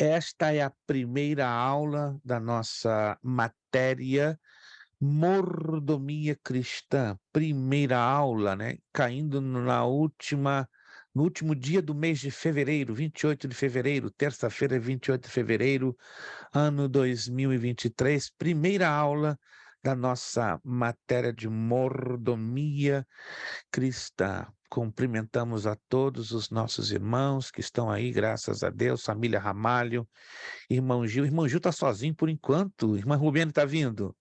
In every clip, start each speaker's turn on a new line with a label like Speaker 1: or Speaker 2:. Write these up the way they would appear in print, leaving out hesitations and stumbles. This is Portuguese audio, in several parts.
Speaker 1: Esta é a primeira aula da nossa matéria Mordomia Cristã. Primeira aula, né? Caindo no último dia do mês de fevereiro, 28 de fevereiro, terça-feira, 28 de fevereiro, ano 2023. Primeira aula da nossa matéria de Mordomia Cristã. Cumprimentamos a todos os nossos irmãos que estão aí, graças a Deus, família Ramalho, irmão Gil. Irmão Gil está sozinho por enquanto. Irmã Rubiane está vindo.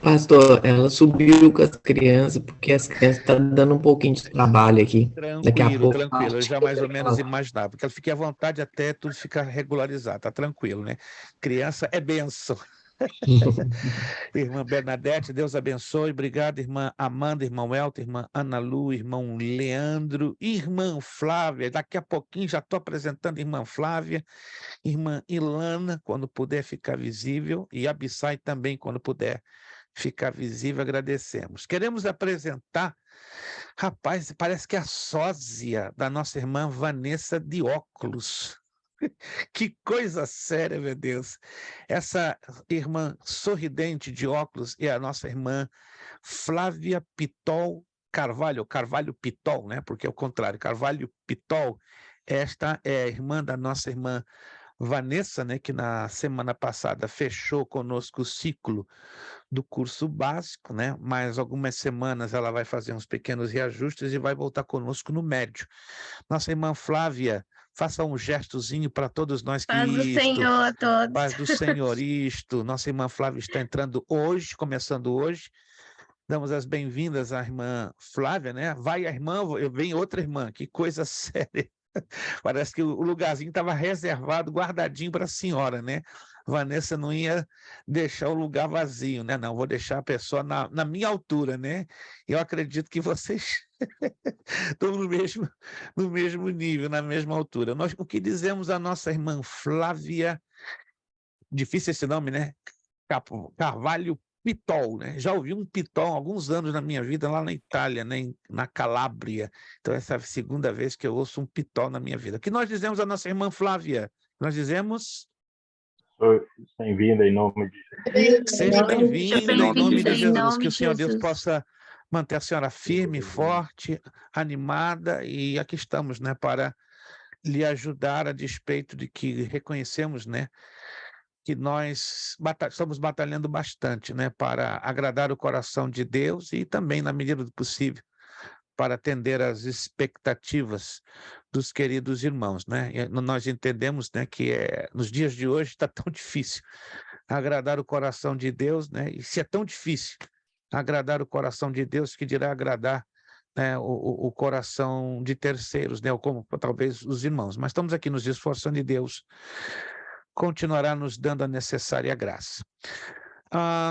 Speaker 2: Pastor, ela subiu com as crianças, porque as crianças estão dando um pouquinho de trabalho aqui. Daqui a
Speaker 1: Tranquilo,
Speaker 2: pouco
Speaker 1: tranquilo. Eu já mais ou menos imaginava, porque ela fique à vontade até tudo ficar regularizado, tá tranquilo, né? Criança é bênção. Irmã Bernadette, Deus abençoe. Obrigado, irmã Amanda, irmão Elton, irmã Ana Lu, irmão Leandro, irmã Flávia. Daqui a pouquinho já estou apresentando irmã Flávia, irmã Ilana, quando puder ficar visível, e Abissai também, quando puder ficar visível, agradecemos. Queremos apresentar, rapaz, parece que é a sósia da nossa irmã Vanessa de óculos. Que coisa séria, meu Deus. Essa irmã sorridente de óculos é a nossa irmã Flávia Pitol Carvalho, Carvalho Pitol, né? Porque é o contrário, Carvalho Pitol. Esta é a irmã da nossa irmã Vanessa, né, que na semana passada fechou conosco o ciclo do curso básico, né? Mais algumas semanas ela vai fazer uns pequenos reajustes e vai voltar conosco no médio. Nossa irmã Flávia, faça um gestozinho para todos nós que
Speaker 3: Paz do Senhor a todos.
Speaker 1: paz do Senhor, isto. Nossa irmã Flávia está entrando hoje, começando hoje. Damos as bem-vindas à irmã Flávia, né? Vai a irmã, vem outra irmã, que coisa séria. Parece que o lugarzinho estava reservado, guardadinho para a senhora, né? Vanessa não ia deixar o lugar vazio, né? Não, vou deixar a pessoa na minha altura, né? Eu acredito que vocês estão no mesmo nível, na mesma altura. Nós, o que dizemos à nossa irmã Flávia, difícil esse nome, né? Carvalho Pitol, né? Já ouvi um pitol há alguns anos na minha vida lá na Itália, né? Na Calábria. Então essa é a segunda vez que eu ouço um pitol na minha vida. O que nós dizemos à nossa irmã Flávia? Nós dizemos:
Speaker 4: Bem-vinda em nome de Jesus.
Speaker 1: seja bem-vinda em nome de
Speaker 3: Em
Speaker 1: Jesus, que
Speaker 3: nome
Speaker 1: o
Speaker 3: de
Speaker 1: Senhor Deus
Speaker 3: Jesus.
Speaker 1: possa manter a senhora firme, forte, animada, e aqui estamos, né, para lhe ajudar a despeito de que reconhecemos, né, que nós estamos batalhando bastante, né, para agradar o coração de Deus e também, na medida do possível, para atender às expectativas dos queridos irmãos, né? E nós entendemos, né, que nos dias de hoje está tão difícil agradar o coração de Deus, né? E se é tão difícil agradar o coração de Deus, que dirá agradar, né, o coração de terceiros, né? Ou como talvez os irmãos. Mas estamos aqui nos esforçando e Deus continuará nos dando a necessária graça.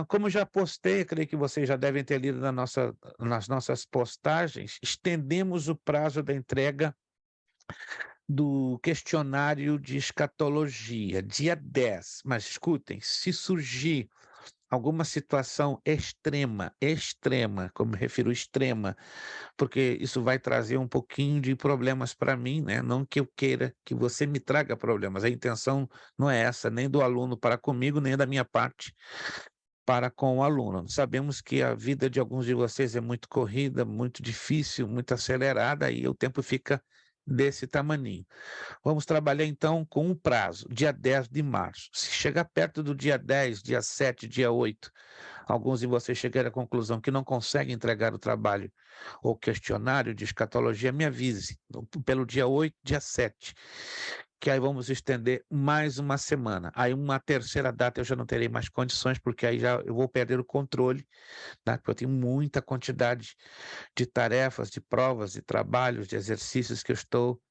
Speaker 1: Como já postei, creio que vocês já devem ter lido nas nossas postagens, estendemos o prazo da entrega do questionário de escatologia, dia 10. Mas escutem, se surgir alguma situação extrema, como me refiro extrema, porque isso vai trazer um pouquinho de problemas para mim, né? Não que eu queira que você me traga problemas, a intenção não é essa, nem do aluno para comigo, nem da minha parte para com o aluno. Sabemos que a vida de alguns de vocês é muito corrida, muito difícil, muito acelerada, e o tempo fica desse tamaninho. Vamos trabalhar então com um prazo, dia 10 de março. Se chegar perto do dia 10, dia 7, dia 8, alguns de vocês chegarem à conclusão que não conseguem entregar o trabalho ou questionário de escatologia, me avise, pelo dia 8, dia 7, que aí vamos estender mais uma semana. Aí uma terceira data eu já não terei mais condições, porque aí já eu vou perder o controle, né? Porque eu tenho muita quantidade de tarefas, de provas, de trabalhos, de exercícios que eu estou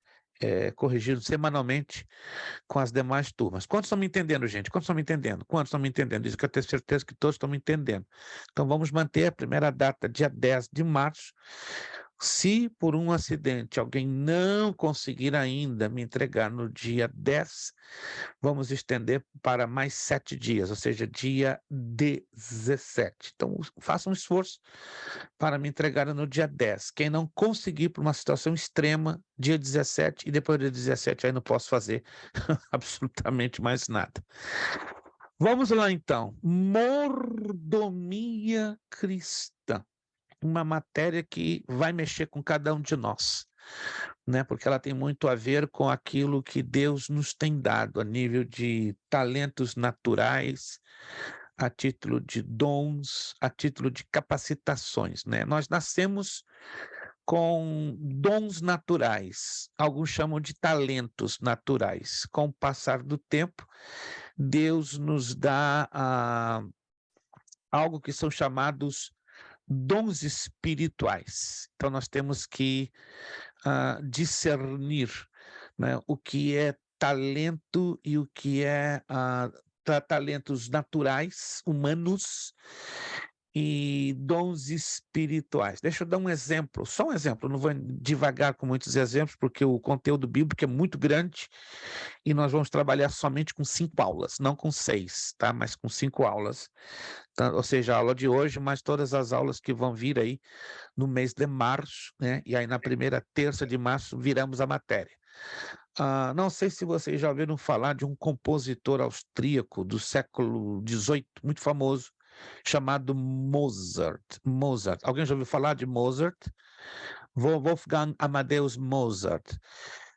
Speaker 1: corrigindo semanalmente com as demais turmas. Quantos estão me entendendo, gente? Quantos estão me entendendo? Quantos estão me entendendo? Isso que eu tenho certeza que todos estão me entendendo. Então, vamos manter a primeira data, dia 10 de março, Se por um acidente alguém não conseguir ainda me entregar no dia 10, vamos estender para mais 7 dias, ou seja, dia 17. Então, faça um esforço para me entregar no dia 10. Quem não conseguir por uma situação extrema, dia 17, e depois do dia 17 aí não posso fazer absolutamente mais nada. Vamos lá, então. Mordomia cristã. Uma matéria que vai mexer com cada um de nós, né? Porque ela tem muito a ver com aquilo que Deus nos tem dado a nível de talentos naturais, a título de dons, a título de capacitações, né? Nós nascemos com dons naturais, alguns chamam de talentos naturais. Com o passar do tempo, Deus nos dá algo que são chamados dons espirituais. Então, nós temos que discernir, né, o que é talento e o que é talentos naturais, humanos, e dons espirituais. Deixa eu dar um exemplo, só um exemplo, não vou devagar com muitos exemplos, porque o conteúdo bíblico é muito grande e nós vamos trabalhar somente com 5 aulas, não com 6, tá? Mas com 5 aulas. Tá? Ou seja, a aula de hoje, mas todas as aulas que vão vir aí no mês de março, né? E aí na primeira terça de março viramos a matéria. Não sei se vocês já ouviram falar de um compositor austríaco do século XVIII, muito famoso, chamado Mozart. Mozart. Alguém já ouviu falar de Mozart? Wolfgang Amadeus Mozart.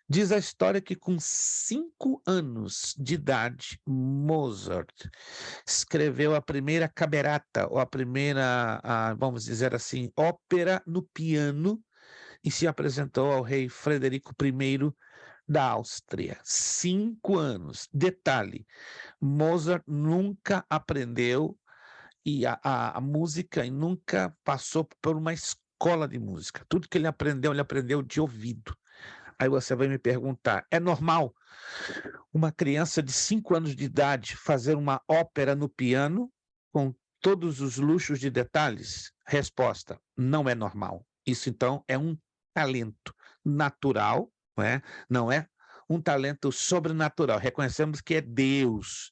Speaker 1: Diz a história que com 5 anos de idade, Mozart escreveu a primeira camerata, ou a primeira, vamos dizer assim, ópera no piano, e se apresentou ao rei Frederico I da Áustria. 5 anos. Detalhe, Mozart nunca aprendeu a música e nunca passou por uma escola de música. Tudo que ele aprendeu de ouvido. Aí você vai me perguntar, é normal uma criança de 5 anos de idade fazer uma ópera no piano com todos os luxos de detalhes? Resposta, não é normal. Isso, então, é um talento natural, não é um talento sobrenatural. Reconhecemos que é Deus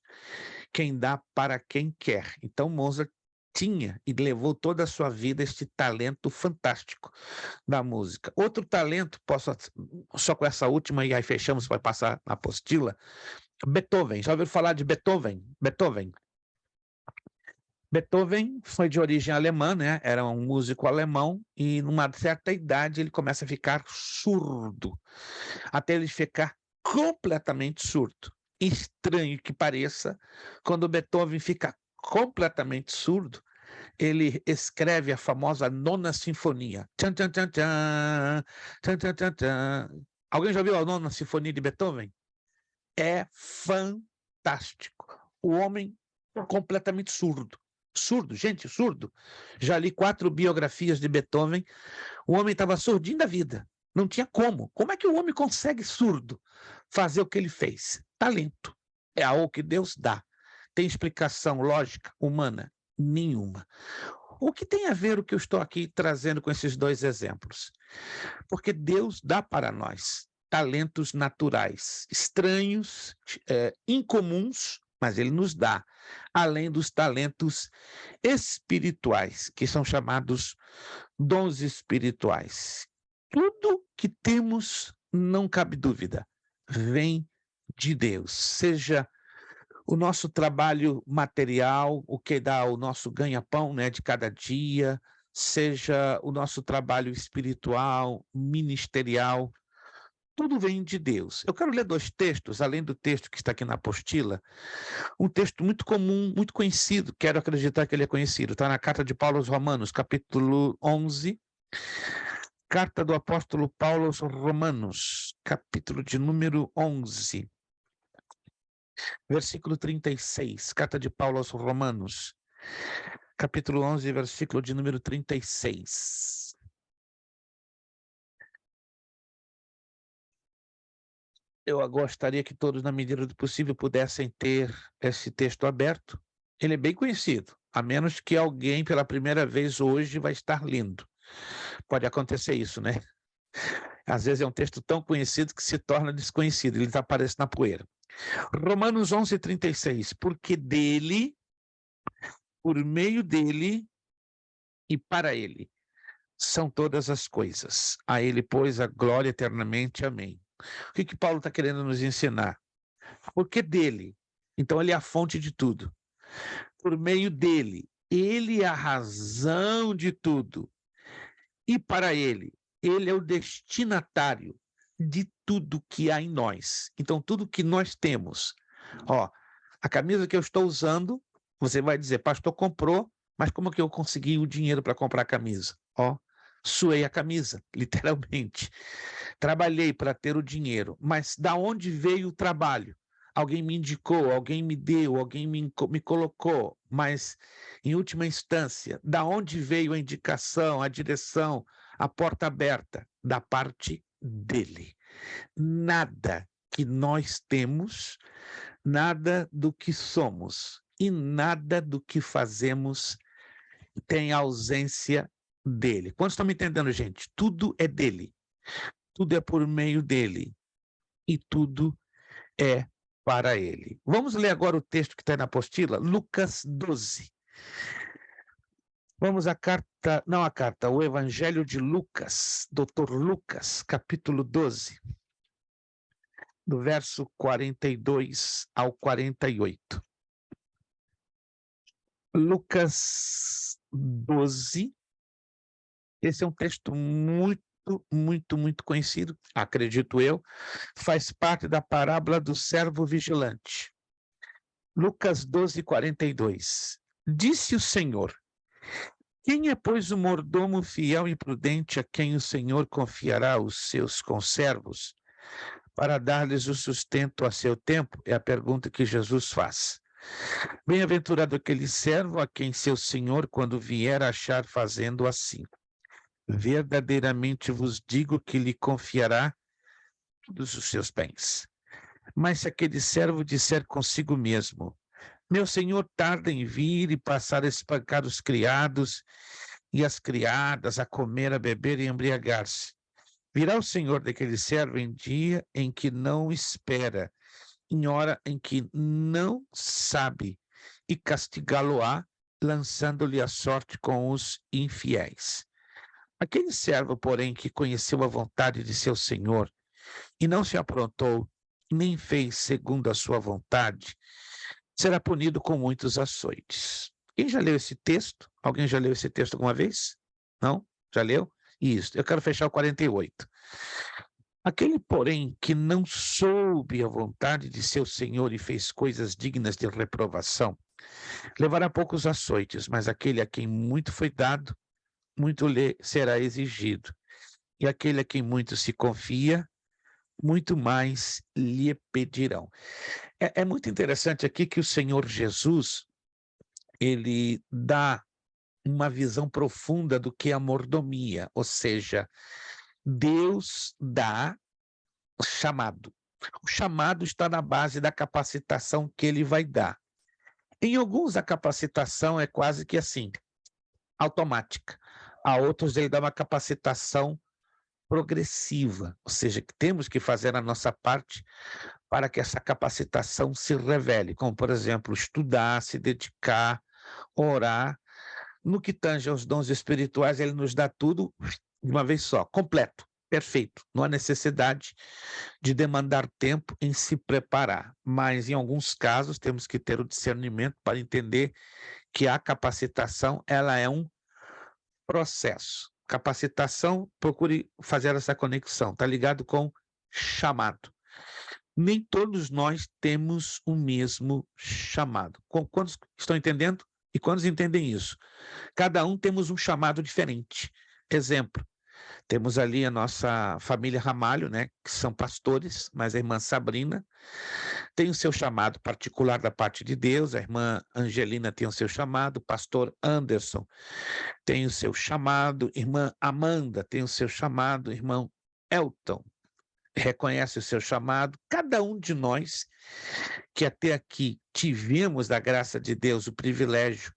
Speaker 1: quem dá para quem quer. Então, Mozart tinha e levou toda a sua vida este talento fantástico da música. Outro talento, só com essa última, e aí fechamos, vai passar na apostila, Beethoven. Já ouviu falar de Beethoven? Beethoven foi de origem alemã, né? Era um músico alemão, e numa certa idade ele começa a ficar surdo, até ele ficar completamente surdo. Estranho que pareça, quando Beethoven fica completamente surdo, ele escreve a famosa Nona Sinfonia. Tchan, tchan, tchan, tchan, tchan, tchan, tchan, tchan. Alguém já viu a Nona Sinfonia de Beethoven? É fantástico. O homem completamente surdo. Surdo, gente, surdo. Já li 4 biografias de Beethoven. O homem estava surdinho da vida. Não tinha como. Como é que o homem consegue, surdo, fazer o que ele fez? Talento. É algo que Deus dá. Tem explicação lógica, humana? Nenhuma. O que tem a ver o que eu estou aqui trazendo com esses 2 exemplos? Porque Deus dá para nós talentos naturais, estranhos, incomuns, mas Ele nos dá, além dos talentos espirituais, que são chamados dons espirituais. Tudo que temos, não cabe dúvida, vem de Deus, seja o nosso trabalho material, o que dá o nosso ganha-pão, né, de cada dia, seja o nosso trabalho espiritual, ministerial, tudo vem de Deus. Eu quero ler 2 textos, além do texto que está aqui na apostila, um texto muito comum, muito conhecido, quero acreditar que ele é conhecido, está na carta de Paulo aos Romanos, capítulo 11, carta do apóstolo Paulo aos Romanos, capítulo de número 11, versículo 36, carta de Paulo aos Romanos, capítulo 11, versículo de número 36. Eu gostaria que todos, na medida do possível, pudessem ter esse texto aberto. Ele é bem conhecido, a menos que alguém, pela primeira vez hoje, vai estar lendo. Pode acontecer isso, né? Às vezes é um texto tão conhecido que se torna desconhecido, ele desaparece na poeira. Romanos 11:36, porque dele, por meio dele e para ele são todas as coisas. A ele, pois, a glória eternamente. Amém. O que Paulo está querendo nos ensinar? Porque dele, então ele é a fonte de tudo. Por meio dele, ele é a razão de tudo. E para ele é o destinatário de tudo que há em nós. Então, tudo que nós temos. Ó, a camisa que eu estou usando, você vai dizer, pastor, comprou, mas como que eu consegui o dinheiro para comprar a camisa? Ó, suei a camisa, literalmente. Trabalhei para ter o dinheiro, mas da onde veio o trabalho? Alguém me indicou, alguém me deu, alguém me colocou, mas, em última instância, da onde veio a indicação, a direção, a porta aberta? Da parte dele. Nada que nós temos, nada do que somos e nada do que fazemos tem ausência dele. Quantos estão me entendendo, gente? Tudo é dele. Tudo é por meio dele. E tudo é para ele. Vamos ler agora o texto que está na apostila, Lucas 12. Vamos à carta, não a carta, o Evangelho de Lucas, Dr. Lucas, capítulo 12, do verso 42 ao 48. Lucas 12, esse é um texto muito conhecido, acredito eu, faz parte da parábola do servo vigilante. Lucas 12, 42. Disse o Senhor: quem é, pois, o mordomo fiel e prudente a quem o Senhor confiará os seus conservos para dar-lhes o sustento a seu tempo? É a pergunta que Jesus faz. Bem-aventurado aquele servo a quem seu Senhor, quando vier, achar fazendo assim. Verdadeiramente vos digo que lhe confiará todos os seus bens. Mas se aquele servo disser consigo mesmo: meu senhor tarda em vir e passar a espancar os criados e as criadas, a comer, a beber e embriagar-se, virá o senhor daquele servo em dia em que não espera, em hora em que não sabe, e castigá-lo-á, lançando-lhe a sorte com os infiéis. Aquele servo, porém, que conheceu a vontade de seu senhor e não se aprontou, nem fez segundo a sua vontade, será punido com muitos açoites. Quem já leu esse texto? Alguém já leu esse texto alguma vez? Não? Já leu? Isso. Eu quero fechar o 48. Aquele, porém, que não soube a vontade de seu senhor e fez coisas dignas de reprovação, levará poucos açoites, mas aquele a quem muito foi dado, muito lhe será exigido. E aquele a quem muito se confia, muito mais lhe pedirão. É muito interessante aqui que o Senhor Jesus, ele dá uma visão profunda do que é a mordomia, ou seja, Deus dá o chamado. O chamado está na base da capacitação que ele vai dar. Em alguns, a capacitação é quase que assim, automática. A outros, ele dá uma capacitação progressiva, ou seja, que temos que fazer a nossa parte para que essa capacitação se revele, como, por exemplo, estudar, se dedicar, orar. No que tange aos dons espirituais, ele nos dá tudo de uma vez só, completo, perfeito. Não há necessidade de demandar tempo em se preparar, mas em alguns casos temos que ter o discernimento para entender que a capacitação, ela é um processo. Capacitação, procure fazer essa conexão, está ligado com chamado. Nem todos nós temos o mesmo chamado. Quantos estão entendendo? E quantos entendem isso? Cada um temos um chamado diferente. Exemplo, temos ali a nossa família Ramalho, né, que são pastores, mas a irmã Sabrina tem o seu chamado particular da parte de Deus, a irmã Angelina tem o seu chamado, o pastor Anderson tem o seu chamado, irmã Amanda tem o seu chamado, irmão Elton reconhece o seu chamado. Cada um de nós que até aqui tivemos da graça de Deus o privilégio,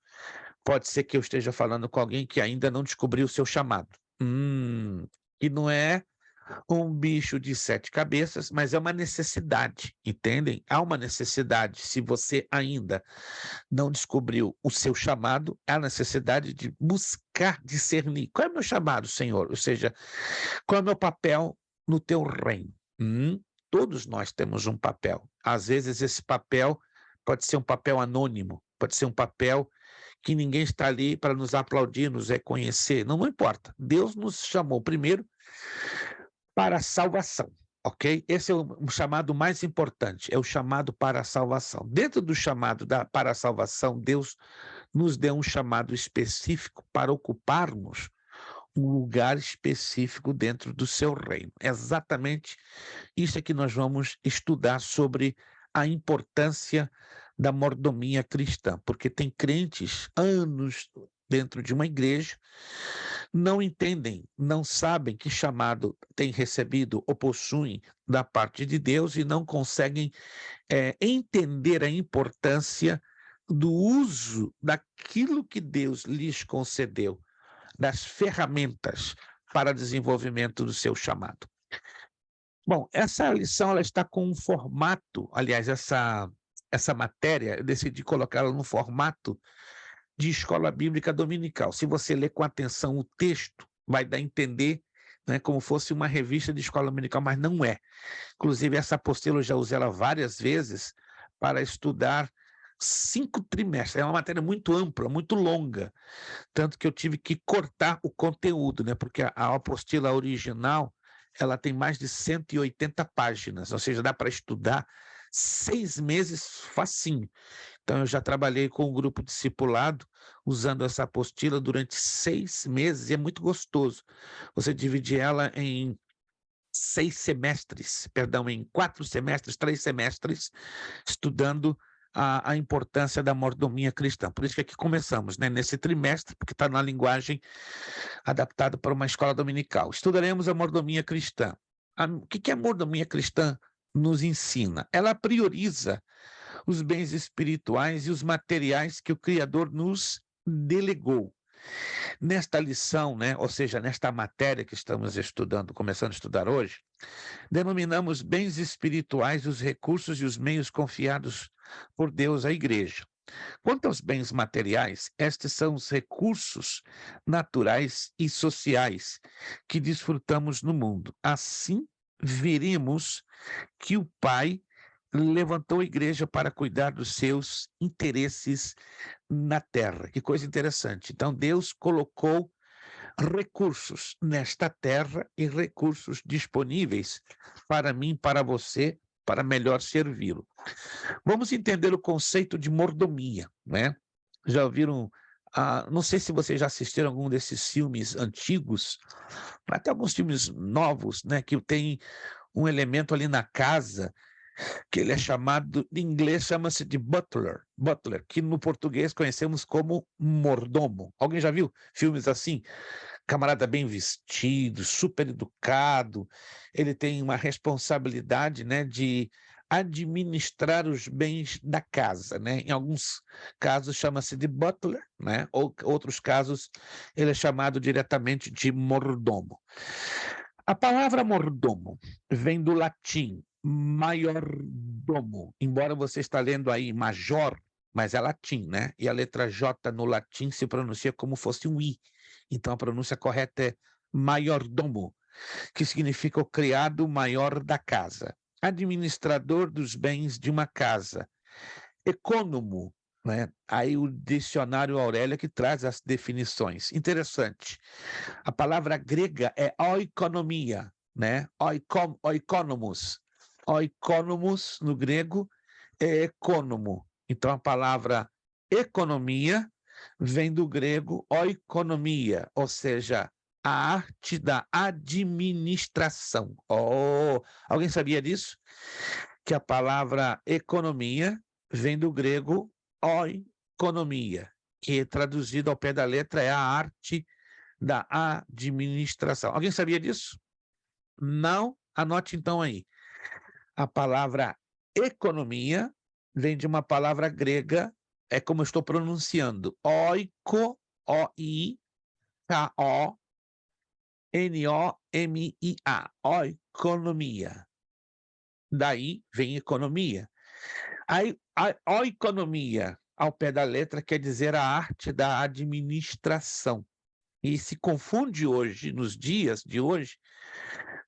Speaker 1: pode ser que eu esteja falando com alguém que ainda não descobriu o seu chamado. Que não é um bicho de 7 cabeças, mas é uma necessidade, entendem? Há uma necessidade, se você ainda não descobriu o seu chamado, há necessidade de buscar discernir. Qual é o meu chamado, Senhor? Ou seja, qual é o meu papel no teu reino? Todos nós temos um papel. Às vezes esse papel pode ser um papel anônimo, pode ser um papel que ninguém está ali para nos aplaudir, nos reconhecer. Não importa. Deus nos chamou primeiro para a salvação, ok? Esse é o chamado mais importante, é o chamado para a salvação. Dentro do chamado para a salvação, Deus nos deu um chamado específico para ocuparmos um lugar específico dentro do seu reino. É exatamente isso é que nós vamos estudar sobre a importância da mordomia cristã, porque tem crentes anos dentro de uma igreja, não entendem, não sabem que chamado tem recebido ou possuem da parte de Deus e não conseguem entender a importância do uso daquilo que Deus lhes concedeu, das ferramentas para desenvolvimento do seu chamado. Bom, essa lição ela está com um formato, aliás, essa matéria, eu decidi colocá-la no formato de escola bíblica dominical. Se você ler com atenção o texto, vai dar a entender, né, como fosse uma revista de escola dominical, mas não é. Inclusive, essa apostila eu já usei ela várias vezes para estudar 5 trimestres. É uma matéria muito ampla, muito longa, tanto que eu tive que cortar o conteúdo, né, porque a apostila original ela tem mais de 180 páginas, ou seja, dá para estudar 6 meses facinho. Então, eu já trabalhei com um grupo discipulado usando essa apostila durante 6 meses, e é muito gostoso. Você divide ela em 4 semestres, 3 semestres, estudando a importância da mordomia cristã. Por isso que aqui começamos, né, nesse trimestre, porque está na linguagem adaptada para uma escola dominical. Estudaremos a mordomia cristã. O que a mordomia cristã nos ensina? Ela prioriza os bens espirituais e os materiais que o Criador nos delegou. Nesta lição, né, ou seja, nesta matéria que estamos estudando, começando a estudar hoje, denominamos bens espirituais os recursos e os meios confiados por Deus à igreja. Quanto aos bens materiais, estes são os recursos naturais e sociais que desfrutamos no mundo. Assim, veremos que o Pai levantou a igreja para cuidar dos seus interesses na terra. Que coisa interessante. Então, Deus colocou recursos nesta terra e recursos disponíveis para mim, para você, para melhor servi-lo. Vamos entender o conceito de mordomia, né? Já ouviram? Não sei se vocês já assistiram algum desses filmes antigos, até alguns filmes novos, né? Que tem um elemento ali na casa que ele é chamado, em inglês chama-se de butler, que no português conhecemos como mordomo. Alguém já viu filmes assim? Camarada bem vestido, super educado, ele tem uma responsabilidade, né, de administrar os bens da casa, né? Em alguns casos chama-se de butler, né? Ou outros casos ele é chamado diretamente de mordomo. A palavra mordomo vem do latim maiordomo, embora você está lendo aí major, mas é latim, né? E a letra J no latim se pronuncia como fosse um I. Então a pronúncia correta é maiordomo, que significa o criado maior da casa, administrador dos bens de uma casa, ecônomo, né? Aí o dicionário Aurélia que traz as definições. Interessante. A palavra grega é oikonomia, né? Oikonomos. Oikonomos, no grego, é ecônomo. Então, a palavra economia vem do grego oikonomia, ou seja, a arte da administração. Alguém sabia disso? Que a palavra economia vem do grego oikonomia, que traduzido ao pé da letra é a arte da administração. Alguém sabia disso? Não? Anote então aí. A palavra economia vem de uma palavra grega, é como eu estou pronunciando, oiko, O-I-K-O, N-O-M-I-A, oikonomia. Daí vem economia. A oikonomia, ao pé da letra, quer dizer a arte da administração. E se confunde hoje, nos dias de hoje,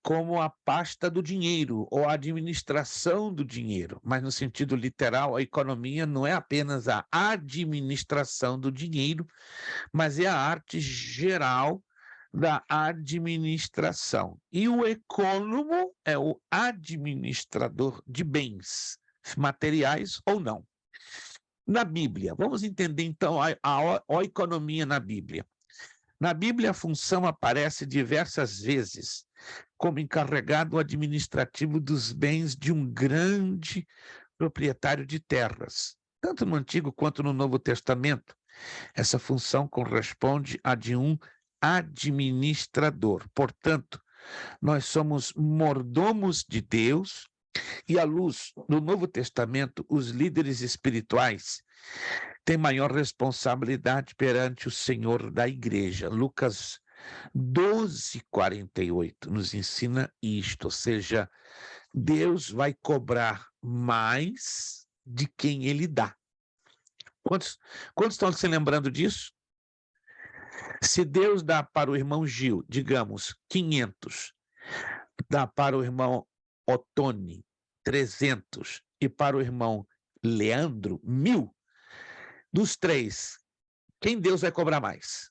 Speaker 1: como a pasta do dinheiro, ou a administração do dinheiro. Mas, no sentido literal, a economia não é apenas a administração do dinheiro, mas é a arte geral da administração. E o econômico é o administrador de bens, materiais ou não. Na Bíblia, vamos entender então a economia na Bíblia. Na Bíblia, a função aparece diversas vezes como encarregado administrativo dos bens de um grande proprietário de terras. Tanto no Antigo quanto no Novo Testamento, essa função corresponde à de um administrador. Portanto, nós somos mordomos de Deus e, à luz do Novo Testamento, os líderes espirituais têm maior responsabilidade perante o Senhor da Igreja. Lucas 12:48 nos ensina isto, ou seja, Deus vai cobrar mais de quem ele dá. Quantos estão se lembrando disso? Se Deus dá para o irmão Gil, digamos, 500, dá para o irmão Otone 300 e para o irmão Leandro 1.000, dos três, quem Deus vai cobrar mais?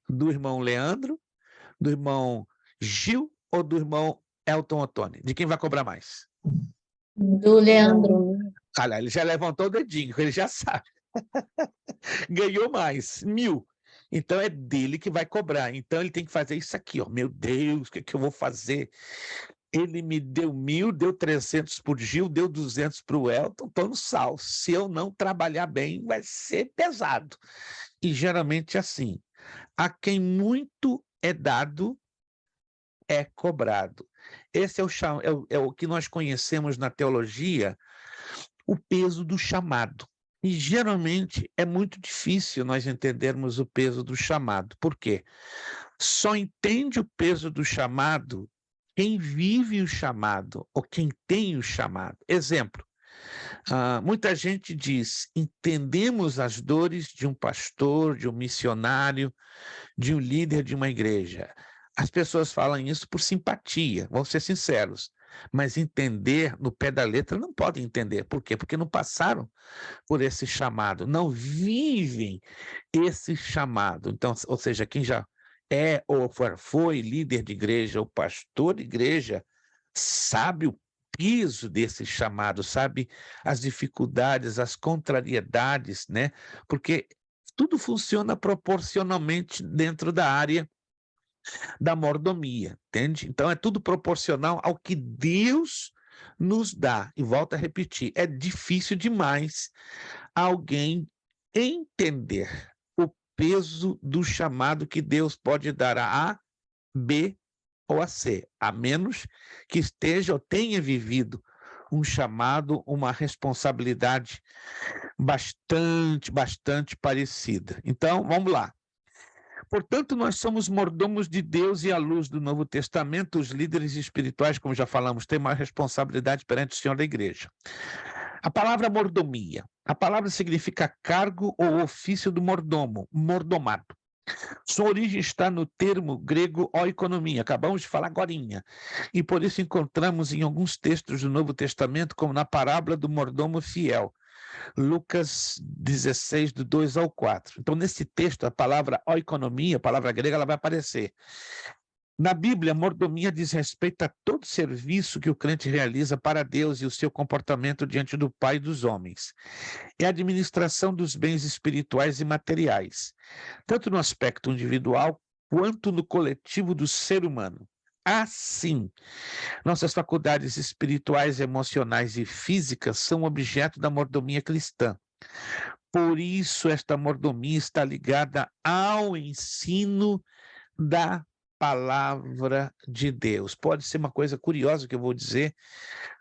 Speaker 1: Do irmão Leandro, do irmão Gil ou do irmão Elton Otone? De quem vai cobrar mais?
Speaker 3: Do Leandro.
Speaker 1: Olha, ele já levantou o dedinho, ele já sabe. Ganhou mais, 1.000. Então é dele que vai cobrar. Então ele tem que fazer isso aqui, ó. Meu Deus, o que é que eu vou fazer? Ele me deu 1.000, deu 300 para o Gil, deu 200 para o Elton, estou no sal. Se eu não trabalhar bem, vai ser pesado. E geralmente assim, a quem muito é dado, é cobrado. Esse é o que nós conhecemos na teologia, o peso do chamado. E geralmente é muito difícil nós entendermos o peso do chamado. Por quê? Só entende o peso do chamado quem vive o chamado, ou quem tem o chamado. Exemplo, muita gente diz, entendemos as dores de um pastor, de um missionário, de um líder de uma igreja. As pessoas falam isso por simpatia, vamos ser sinceros, mas entender no pé da letra não podem entender. Por quê? Porque não passaram por esse chamado, não vivem esse chamado. Então, ou seja, quem já é ou foi líder de igreja ou pastor de igreja, sabe o peso desse chamado, sabe as dificuldades, as contrariedades, né? Porque tudo funciona proporcionalmente dentro da área da mordomia, entende? Então é tudo proporcional ao que Deus nos dá. E volto a repetir, é difícil demais alguém entender o peso do chamado que Deus pode dar a A, B ou a C, a menos que esteja ou tenha vivido um chamado, uma responsabilidade bastante parecida. Então, vamos lá. Portanto, nós somos mordomos de Deus e, à luz do Novo Testamento, os líderes espirituais, como já falamos, têm maior responsabilidade perante o Senhor da Igreja. A palavra mordomia, a palavra significa cargo ou ofício do mordomo, mordomado. Sua origem está no termo grego oikonomia, acabamos de falar agorinha, e por isso encontramos em alguns textos do Novo Testamento, como na parábola do mordomo fiel, Lucas 16, do 2 ao 4. Então, nesse texto, a palavra oikonomia, a palavra grega, ela vai aparecer. Na Bíblia, a mordomia diz respeito a todo serviço que o crente realiza para Deus e o seu comportamento diante do Pai dos homens. É a administração dos bens espirituais e materiais, tanto no aspecto individual quanto no coletivo do ser humano. Assim, nossas faculdades espirituais, emocionais e físicas são objeto da mordomia cristã. Por isso, esta mordomia está ligada ao ensino da palavra de Deus. Pode ser uma coisa curiosa que eu vou dizer,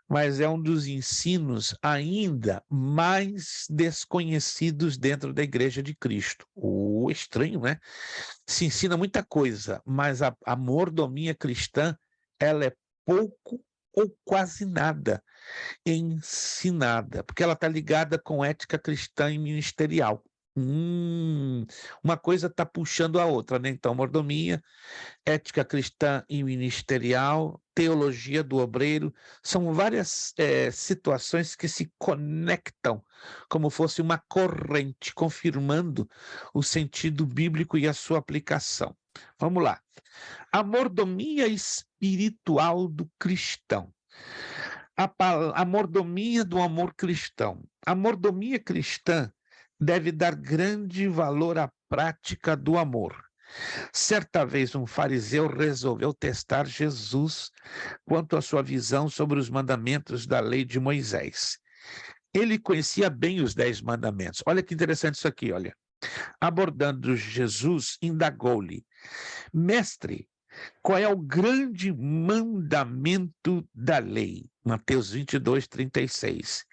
Speaker 1: mas é um dos ensinos ainda mais desconhecidos dentro da Igreja de Cristo. O estranho, né? Se ensina muita coisa, mas a mordomia cristã, ela é pouco ou quase nada ensinada, porque ela está ligada com ética cristã e ministerial. Uma coisa está puxando a outra, né? Então, mordomia, ética cristã e ministerial, teologia do obreiro, são várias situações que se conectam como fosse uma corrente, confirmando o sentido bíblico e a sua aplicação. Vamos lá. A mordomia espiritual do cristão. A mordomia do amor cristão. A mordomia cristã deve dar grande valor à prática do amor. Certa vez um fariseu resolveu testar Jesus quanto à sua visão sobre os mandamentos da lei de Moisés. Ele conhecia bem os 10 mandamentos. Olha que interessante isso aqui, olha. Abordando Jesus, indagou-lhe: Mestre, qual é o grande mandamento da lei? Mateus 22, 36.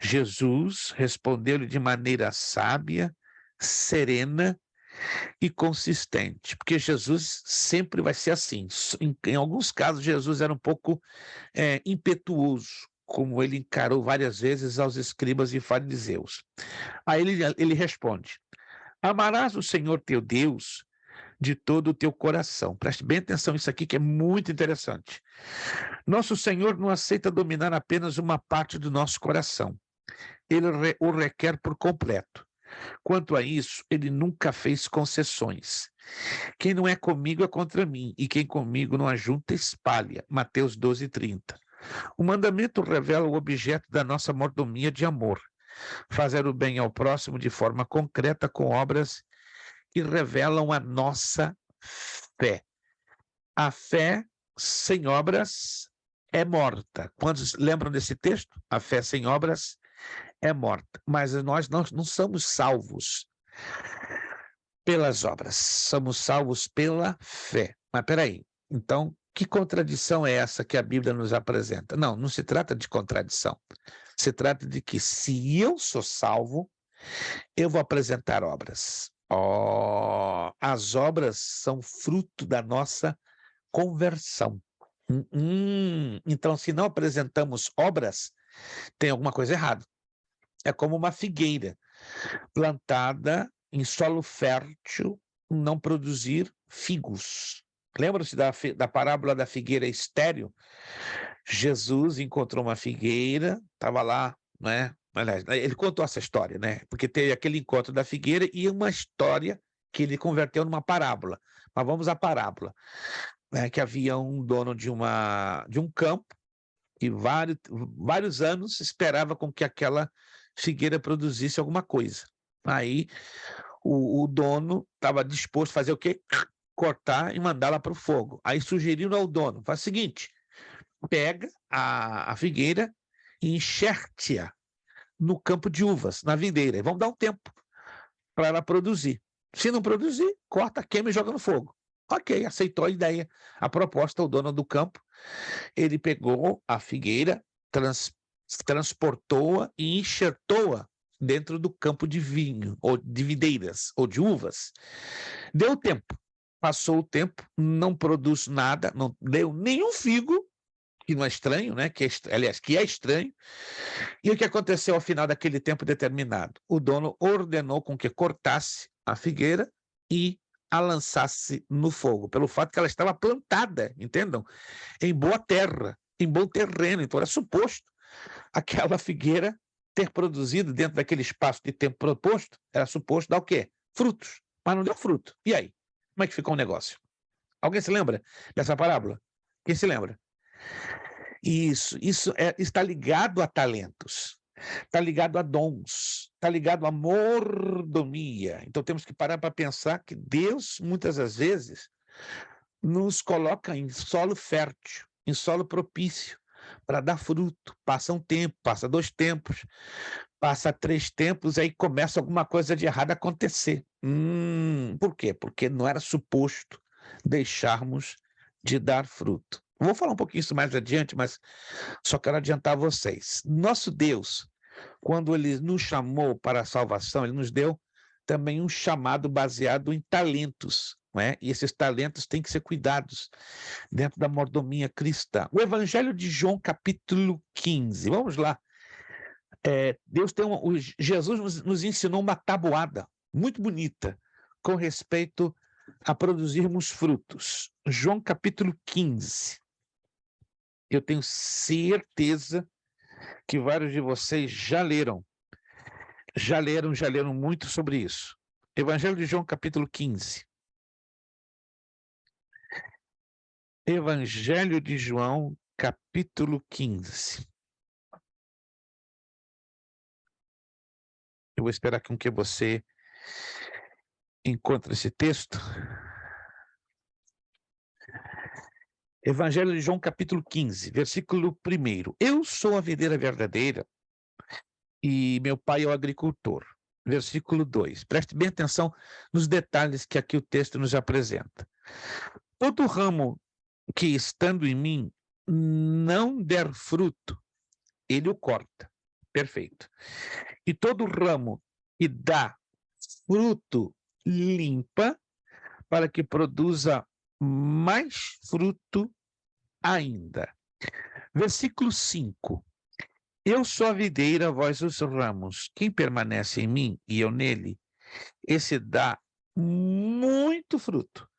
Speaker 1: Jesus respondeu-lhe de maneira sábia, serena e consistente, porque Jesus sempre vai ser assim. Em alguns casos, Jesus era um pouco impetuoso, como ele encarou várias vezes aos escribas e fariseus. Aí ele responde: amarás o Senhor teu Deus de todo o teu coração. Preste bem atenção nisso aqui, que é muito interessante. Nosso Senhor não aceita dominar apenas uma parte do nosso coração. Ele o requer por completo. Quanto a isso, ele nunca fez concessões. Quem não é comigo é contra mim, e quem comigo não ajunta, espalha. Mateus 12, 30. O mandamento revela o objeto da nossa mordomia de amor. Fazer o bem ao próximo de forma concreta com obras que revelam a nossa fé. A fé sem obras é morta. Quantos lembram desse texto? A fé sem obras é morta. Mas nós não somos salvos pelas obras, somos salvos pela fé. Mas peraí, então, que contradição é essa que a Bíblia nos apresenta? Não se trata de contradição. Se trata de que se eu sou salvo, eu vou apresentar obras. As obras são fruto da nossa conversão. Então, se não apresentamos obras, tem alguma coisa errada. É como uma figueira plantada em solo fértil, não produzir figos. Lembra-se da parábola da figueira estéril? Jesus encontrou uma figueira, estava lá, né? Aliás, ele contou essa história, né? Porque teve aquele encontro da figueira e uma história que ele converteu numa parábola. Mas vamos à parábola. Que havia um dono de um campo e vários anos esperava com que aquela figueira produzisse alguma coisa. Aí o dono estava disposto a fazer o quê? Cortar e mandá-la para o fogo. Aí sugeriram ao dono: faz o seguinte, pega a figueira e enxerte-a no campo de uvas, na videira, e vamos dar um tempo para ela produzir. Se não produzir, corta, queima e joga no fogo. Ok, aceitou a ideia, a proposta. O dono do campo, ele pegou a figueira, transportou-a e enxertou-a dentro do campo de vinho, ou de videiras, ou de uvas. Deu tempo, passou o tempo, não produz nada, não deu nenhum figo, que não é estranho, né? Que é estranho. E o que aconteceu ao final daquele tempo determinado? O dono ordenou com que cortasse a figueira e a lançasse no fogo, pelo fato que ela estava plantada, entendam? Em boa terra, em bom terreno. Então era suposto aquela figueira ter produzido dentro daquele espaço de tempo proposto, era suposto dar o quê? Frutos, mas não deu fruto. E aí? Como é que ficou o negócio? Alguém se lembra dessa parábola? Quem se lembra? Isso está ligado a talentos, está ligado a dons, está ligado a mordomia. Então temos que parar para pensar que Deus, muitas das vezes, nos coloca em solo fértil, em solo propício, para dar fruto. Passa um tempo, passa 2 tempos, passa 3 tempos, aí começa alguma coisa de errado a acontecer. Por quê? Porque não era suposto deixarmos de dar fruto. Vou falar um pouquinho isso mais adiante, mas só quero adiantar a vocês. Nosso Deus, quando ele nos chamou para a salvação, ele nos deu também um chamado baseado em talentos, não é? E esses talentos têm que ser cuidados dentro da mordomia cristã. O Evangelho de João, capítulo 15. Vamos lá. Jesus nos ensinou uma tabuada muito bonita com respeito a produzirmos frutos. João, capítulo 15. Eu tenho certeza que vários de vocês já leram muito sobre isso. Evangelho de João, capítulo 15. Evangelho de João, capítulo 15. Eu vou esperar com que você encontre esse texto. Evangelho de João, capítulo 15, versículo 1. Eu sou a videira verdadeira e meu pai é o agricultor. Versículo 2. Preste bem atenção nos detalhes que aqui o texto nos apresenta. Todo ramo que, estando em mim, não der fruto, ele o corta. Perfeito. E todo ramo que dá fruto, limpa, para que produza mais fruto ainda. Versículo 5. Eu sou a videira, vós os ramos. Quem permanece em mim e eu nele, esse dá muito fruto,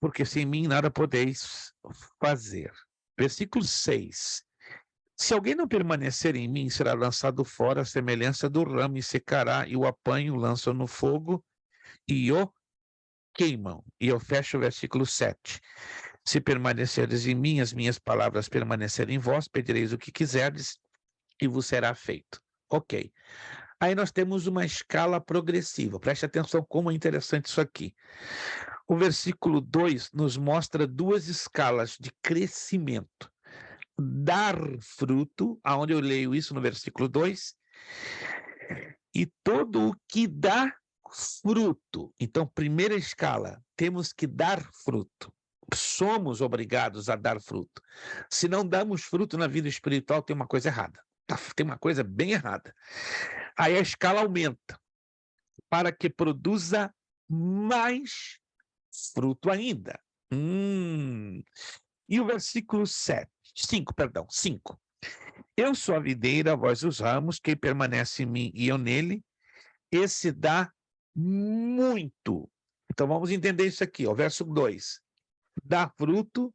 Speaker 1: porque sem mim nada podeis fazer. Versículo 6. Se alguém não permanecer em mim, será lançado fora à semelhança do ramo e secará, e o apanham, lançam no fogo e o queimam. E eu fecho o versículo 7. Se permaneceres em mim, as minhas palavras permanecerem em vós, pedireis o que quiserdes e vos será feito. Ok. Aí nós temos uma escala progressiva. Preste atenção como é interessante isso aqui. O versículo 2 nos mostra duas escalas de crescimento. Dar fruto, aonde eu leio isso no versículo 2, e todo o que dá fruto. Então, primeira escala, temos que dar fruto. Somos obrigados a dar fruto. Se não damos fruto na vida espiritual, tem uma coisa errada. Tem uma coisa bem errada. Aí a escala aumenta para que produza mais fruto ainda. E o versículo 5. Eu sou a videira, vós os ramos, quem permanece em mim e eu nele, esse dá muito. Então vamos entender isso aqui, ó, verso 2. Dar fruto,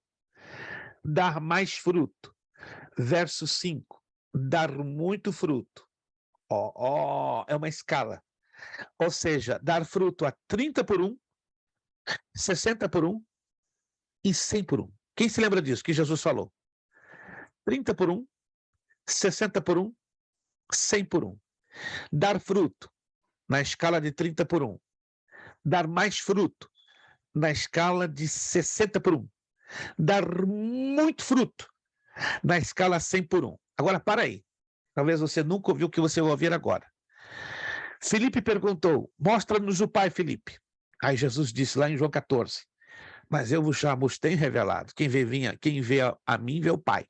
Speaker 1: dar mais fruto. Verso 5. Dar muito fruto. É uma escala. Ou seja, dar fruto a 30 por 1, 60 por 1 e 100 por 1. Quem se lembra disso que Jesus falou? 30 por 1, 60 por 1, 100 por 1. Dar fruto na escala de 30 por 1. Dar mais fruto na escala de 60 por 1. Dar muito fruto na escala 100 por 1. Agora, para aí. Talvez você nunca ouviu o que você vai ouvir agora. Filipe perguntou, mostra-nos o Pai, Filipe. Aí Jesus disse lá em João 14, mas eu vos já vos tenho revelado. Quem vê a mim, vê o Pai.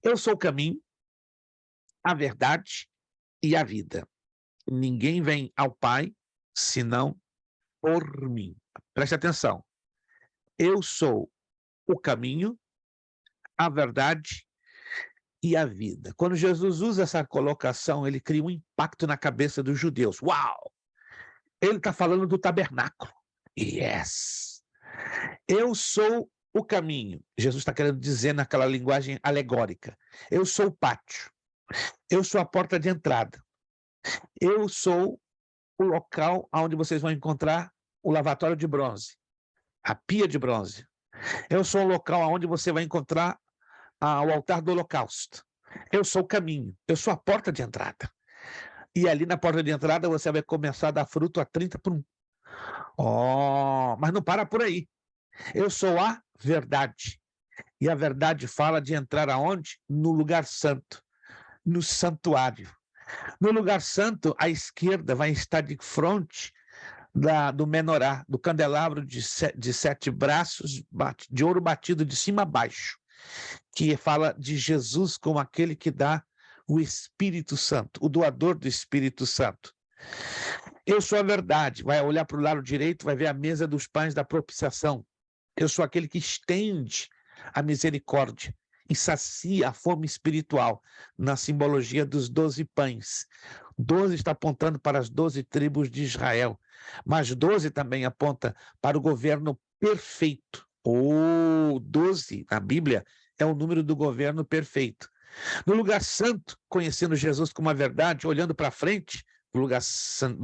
Speaker 1: Eu sou o caminho, a verdade e a vida. Ninguém vem ao Pai, senão por mim. Preste atenção. Eu sou o caminho, a verdade e a vida. Quando Jesus usa essa colocação, ele cria um impacto na cabeça dos judeus. Uau! Ele está falando do tabernáculo. Yes! Eu sou o caminho. Jesus está querendo dizer naquela linguagem alegórica. Eu sou o pátio. Eu sou a porta de entrada. Eu sou o local onde vocês vão encontrar o lavatório de bronze, a pia de bronze. Eu sou o local onde você vai encontrar o altar do holocausto. Eu sou o caminho, eu sou a porta de entrada. E ali na porta de entrada você vai começar a dar fruto a 30 por 1. Mas não para por aí. Eu sou a verdade. E a verdade fala de entrar aonde? No lugar santo, no santuário. No lugar santo, a esquerda vai estar de frente do menorá, do candelabro de 7 braços, de ouro batido de cima a baixo, que fala de Jesus como aquele que dá o Espírito Santo, o doador do Espírito Santo. Eu sou a verdade. Vai olhar para o lado direito, vai ver a mesa dos pães da propiciação. Eu sou aquele que estende a misericórdia e sacia a fome espiritual, na simbologia dos 12 pães. 12 está apontando para as 12 tribos de Israel, mas 12 também aponta para o governo perfeito. 12 na Bíblia é o número do governo perfeito. No lugar santo, conhecendo Jesus como a verdade, olhando para frente, do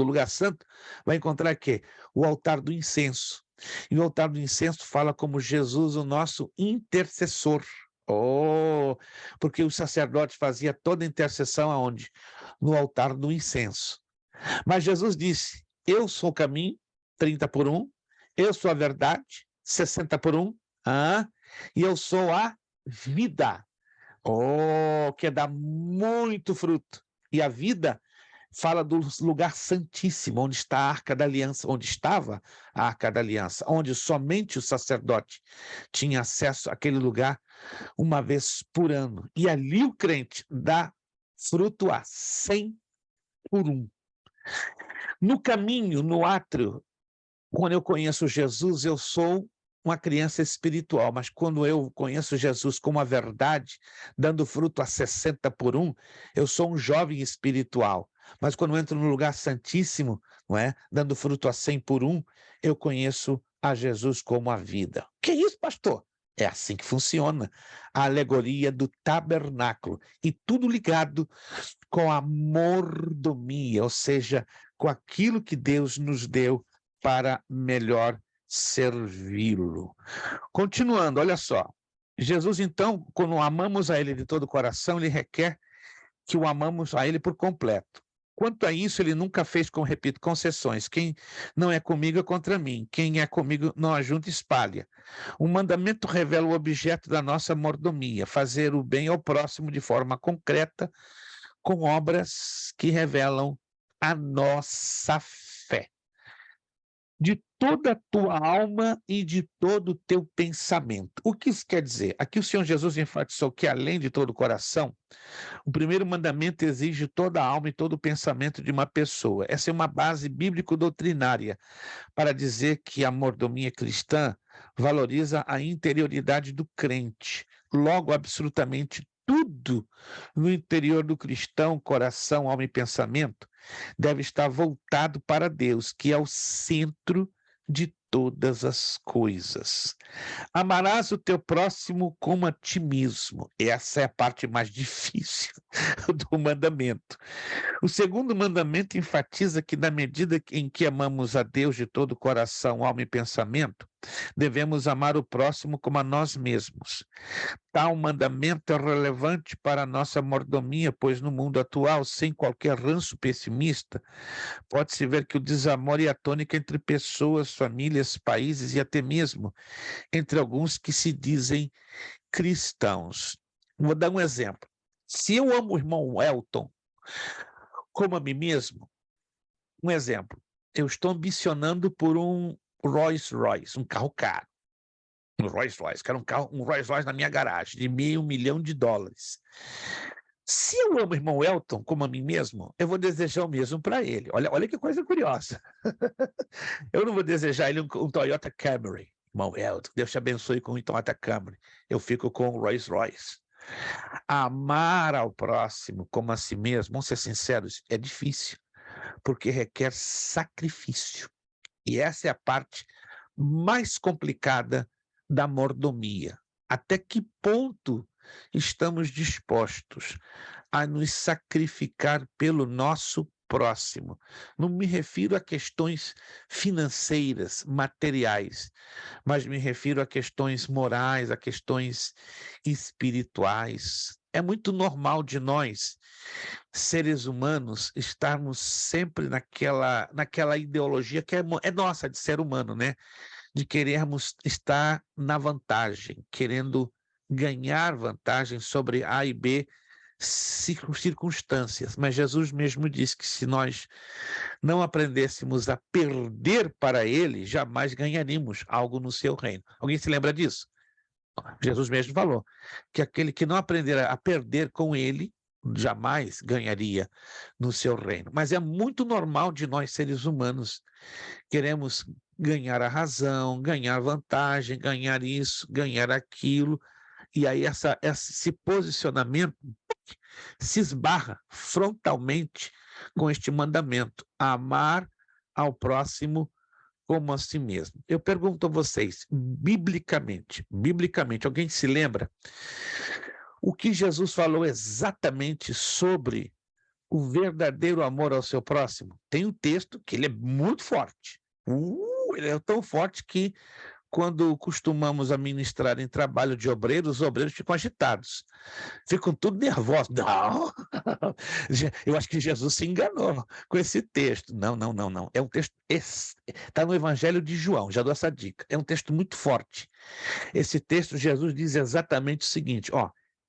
Speaker 1: lugar santo, vai encontrar quê? O altar do incenso. E o altar do incenso fala como Jesus, o nosso intercessor. Porque os sacerdotes faziam toda a intercessão aonde? No altar do incenso. Mas Jesus disse, eu sou o caminho, 30 por 1, eu sou a verdade, 60 por 1, e eu sou a vida, que dá muito fruto. E a vida fala do lugar santíssimo, onde está a Arca da Aliança, onde estava a Arca da Aliança, onde somente o sacerdote tinha acesso àquele lugar uma vez por ano. E ali o crente dá fruto a 100 por 1. No caminho, no átrio, quando eu conheço Jesus, eu sou uma criança espiritual, mas quando eu conheço Jesus como a verdade, dando fruto a 60 por 1, eu sou um jovem espiritual. Mas quando eu entro no lugar santíssimo, não é? Dando fruto a 100 por 1, eu conheço a Jesus como a vida. Que isso, pastor? É assim que funciona a alegoria do tabernáculo. E tudo ligado com a mordomia, ou seja, com aquilo que Deus nos deu para melhor servi-lo. Continuando, olha só. Jesus, então, quando amamos a Ele de todo o coração, Ele requer que o amamos a Ele por completo. Quanto a isso, Ele nunca fez, como repito, concessões. Quem não é comigo é contra mim. Quem é comigo não ajunta e espalha. O mandamento revela o objeto da nossa mordomia, fazer o bem ao próximo de forma concreta, com obras que revelam a nossa fé. De toda a tua alma e de todo o teu pensamento. O que isso quer dizer? Aqui o Senhor Jesus enfatizou que, além de todo o coração, o primeiro mandamento exige toda a alma e todo o pensamento de uma pessoa. Essa é uma base bíblico-doutrinária para dizer que a mordomia cristã valoriza a interioridade do crente. Logo, absolutamente tudo no interior do cristão, coração, alma e pensamento, deve estar voltado para Deus, que é o centro de todas as coisas. Amarás o teu próximo como a ti mesmo. Essa é a parte mais difícil do mandamento. O segundo mandamento enfatiza que, na medida em que amamos a Deus de todo o coração, alma e pensamento, devemos amar o próximo como a nós mesmos. Tal mandamento é relevante para a nossa mordomia, pois no mundo atual, sem qualquer ranço pessimista, pode-se ver que o desamor é a tônica entre pessoas, famílias, países e até mesmo entre alguns que se dizem cristãos. Vou dar um exemplo. Se eu amo o irmão Elton como a mim mesmo, um exemplo, eu estou ambicionando por um Rolls Royce, um carro caro. Um Rolls Royce, quero um Rolls Royce na minha garagem, de $500 mil. Se eu amo o irmão Elton como a mim mesmo, eu vou desejar o mesmo para ele. Olha que coisa curiosa. Eu não vou desejar ele um Toyota Camry. Irmão Elton, Deus te abençoe com um Toyota Camry. Eu fico com o Rolls Royce. Amar ao próximo como a si mesmo, vamos ser sinceros, é difícil, porque requer sacrifício. E essa é a parte mais complicada da mordomia. Até que ponto estamos dispostos a nos sacrificar pelo nosso próximo? Não me refiro a questões financeiras, materiais, mas me refiro a questões morais, a questões espirituais. É muito normal de nós, seres humanos, estarmos sempre naquela ideologia que é nossa, de ser humano, né? De querermos estar na vantagem, querendo ganhar vantagem sobre A e B circunstâncias, mas Jesus mesmo disse que se nós não aprendêssemos a perder para ele, jamais ganharíamos algo no seu reino. Alguém se lembra disso? Jesus mesmo falou que aquele que não aprender a perder com ele, jamais ganharia no seu reino. Mas é muito normal de nós, seres humanos, queremos ganhar a razão, ganhar vantagem, ganhar isso, ganhar aquilo, e aí esse posicionamento se esbarra frontalmente com este mandamento, amar ao próximo como a si mesmo. Eu pergunto a vocês, biblicamente, alguém se lembra o que Jesus falou exatamente sobre o verdadeiro amor ao seu próximo? Tem um texto que ele é muito forte. Ele é tão forte que quando costumamos a ministrar em trabalho de obreiros, os obreiros ficam agitados, ficam tudo nervosos. Não, eu acho que Jesus se enganou com esse texto. Não. É um texto, está no Evangelho de João, já dou essa dica. É um texto muito forte. Esse texto, Jesus diz exatamente o seguinte,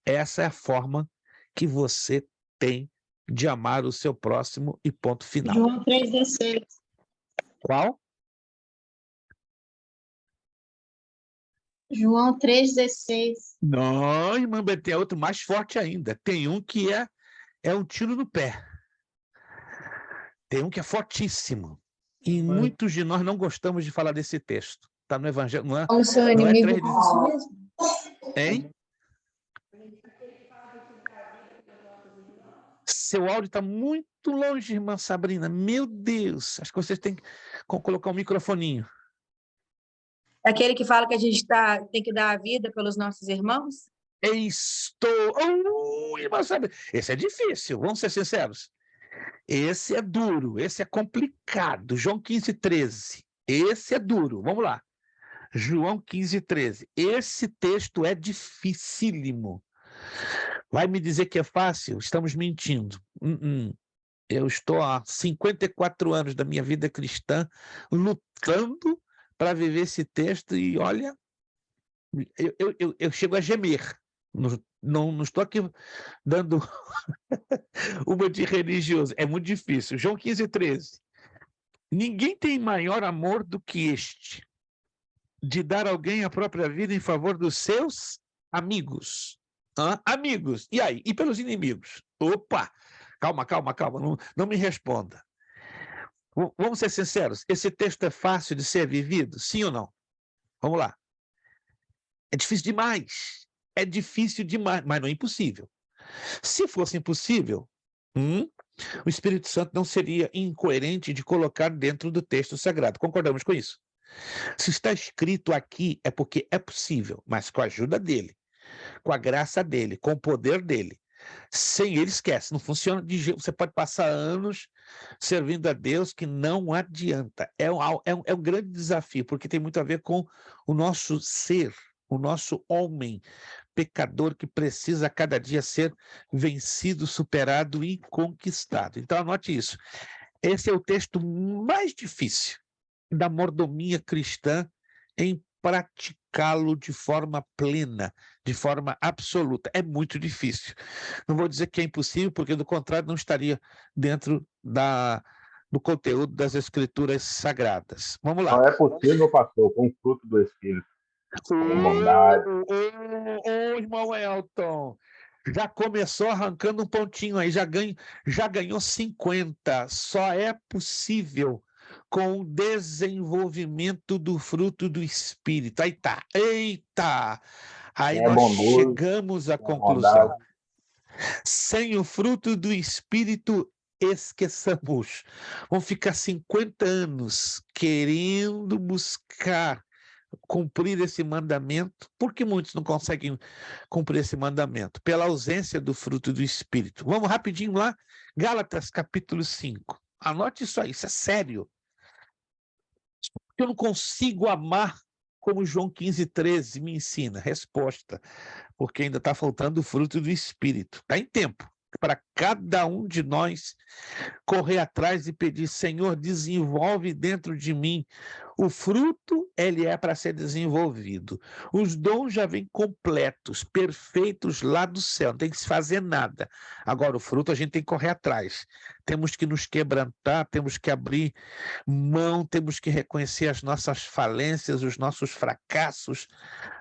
Speaker 1: essa é a forma que você tem de amar o seu próximo e ponto final.
Speaker 3: João 3,16.
Speaker 1: Qual?
Speaker 3: João 3,16.
Speaker 1: Não, irmã, tem outro mais forte ainda. Tem um que é um tiro no pé. Tem um que é fortíssimo. E muitos de nós não gostamos de falar desse texto. Está no Evangelho, não é?
Speaker 3: Como seu
Speaker 1: Não é
Speaker 3: inimigo
Speaker 1: 3,16.
Speaker 3: mesmo?
Speaker 1: Hein? Seu áudio está muito longe, irmã Sabrina. Meu Deus, acho que vocês têm que colocar um microfoninho.
Speaker 5: Aquele que fala que a gente tem que dar a vida pelos nossos irmãos?
Speaker 1: Irmã Sabrina, esse é difícil, vamos ser sinceros. Esse é duro, esse é complicado. João 15:13. Esse é duro, vamos lá. João 15:13. Esse texto é dificílimo. Vai me dizer que é fácil? Estamos mentindo. Eu estou há 54 anos da minha vida cristã lutando para viver esse texto e, olha, eu chego a gemer. Não estou aqui dando uma de religioso. É muito difícil. João 15:13. Ninguém tem maior amor do que este, de dar alguém a própria vida em favor dos seus amigos. Amigos. E aí? E pelos inimigos? Opa! Calma. Não me responda. Vamos ser sinceros. Esse texto é fácil de ser vivido? Sim ou não? Vamos lá. É difícil demais. É difícil demais, mas não é impossível. Se fosse impossível, o Espírito Santo não seria incoerente de colocar dentro do texto sagrado. Concordamos com isso? Se está escrito aqui, é porque é possível, mas com a ajuda dele, com a graça dele, com o poder dele. Sem ele, esquece, não funciona de jeito. Você pode passar anos servindo a Deus que não adianta. É um grande desafio, porque tem muito a ver com o nosso ser, o nosso homem pecador que precisa a cada dia ser vencido, superado e conquistado. Então anote isso. Esse é o texto mais difícil da mordomia cristã em praticá-lo de forma plena, de forma absoluta. É muito difícil. Não vou dizer que é impossível, porque do contrário não estaria dentro do conteúdo das Escrituras Sagradas. Vamos lá.
Speaker 4: Não é possível, pastor, com o fruto do Espírito. Bondade.
Speaker 1: Irmão Elton, já começou arrancando um pontinho aí, já ganhou 50. Só é possível com o desenvolvimento do fruto do Espírito. Aí tá, eita! Aí nós
Speaker 4: bondoso,
Speaker 1: chegamos à conclusão.
Speaker 4: bondade.
Speaker 1: Sem o fruto do Espírito, esqueçamos. Vamos ficar 50 anos querendo buscar cumprir esse mandamento. Por que muitos não conseguem cumprir esse mandamento? Pela ausência do fruto do Espírito. Vamos rapidinho lá, Gálatas capítulo 5. Anote isso aí, isso é sério. Eu não consigo amar como João 15:13 me ensina. Resposta, porque ainda está faltando o fruto do Espírito. Está em tempo para cada um de nós correr atrás e pedir: Senhor, desenvolve dentro de mim O fruto, ele é para ser desenvolvido. Os dons já vêm completos, perfeitos lá do céu, não tem que se fazer nada. Agora, o fruto a gente tem que correr atrás. Temos que nos quebrantar, temos que abrir mão, temos que reconhecer as nossas falências, os nossos fracassos,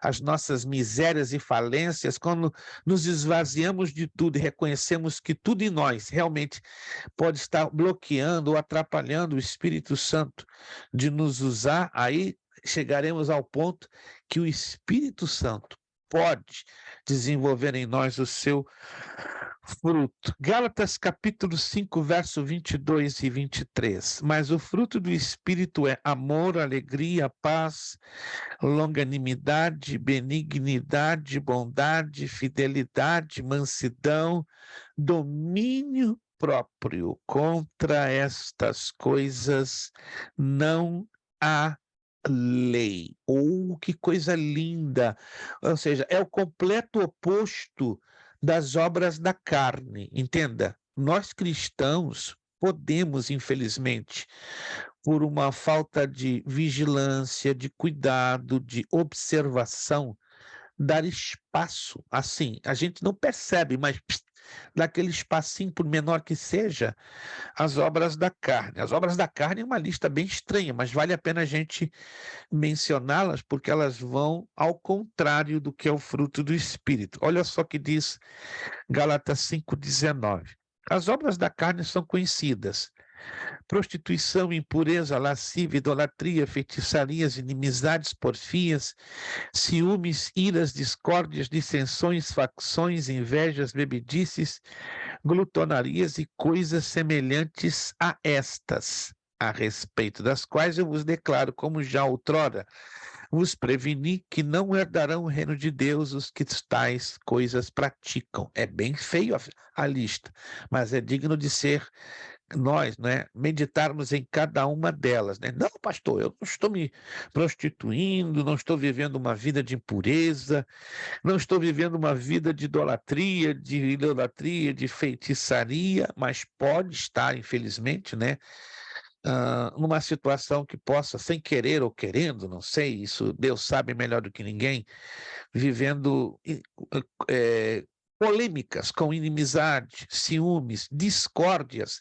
Speaker 1: as nossas misérias e falências. Quando nos esvaziamos de tudo e reconhecemos que tudo em nós realmente pode estar bloqueando ou atrapalhando o Espírito Santo de nos usar, aí chegaremos ao ponto que o Espírito Santo pode desenvolver em nós o seu fruto. Gálatas capítulo 5, verso 22 e 23. Mas o fruto do Espírito é amor, alegria, paz, longanimidade, benignidade, bondade, fidelidade, mansidão, domínio próprio. Contra estas coisas não há lei. Oh, que coisa linda! Ou seja, é o completo oposto das obras da carne. Entenda, nós cristãos podemos, infelizmente, por uma falta de vigilância, de cuidado, de observação, dar espaço, assim, a gente não percebe, mas daquele espacinho, por menor que seja, as obras da carne. As obras da carne é uma lista bem estranha, mas vale a pena a gente mencioná-las, porque elas vão ao contrário do que é o fruto do Espírito. Olha só que diz Gálatas 5,19. As obras da carne são conhecidas: prostituição, impureza, lascívia, idolatria, feitiçarias, inimizades, porfias, ciúmes, iras, discórdias, dissensões, facções, invejas, bebedices, glutonarias e coisas semelhantes a estas, a respeito das quais eu vos declaro, como já outrora vos preveni, que não herdarão o reino de Deus os que tais coisas praticam. É bem feio a lista, mas é digno de ser nós, né, meditarmos em cada uma delas, né? Não, pastor, eu não estou me prostituindo, não estou vivendo uma vida de impureza, não estou vivendo uma vida de idolatria, de feitiçaria, mas pode estar, infelizmente, né, numa situação que possa, sem querer ou querendo, não sei, isso Deus sabe melhor do que ninguém, vivendo polêmicas com inimizade, ciúmes, discórdias.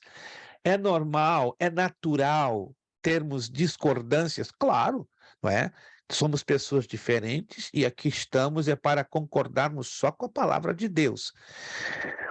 Speaker 1: É normal, é natural termos discordâncias, claro, não é? Somos pessoas diferentes e aqui estamos é para concordarmos só com a palavra de Deus.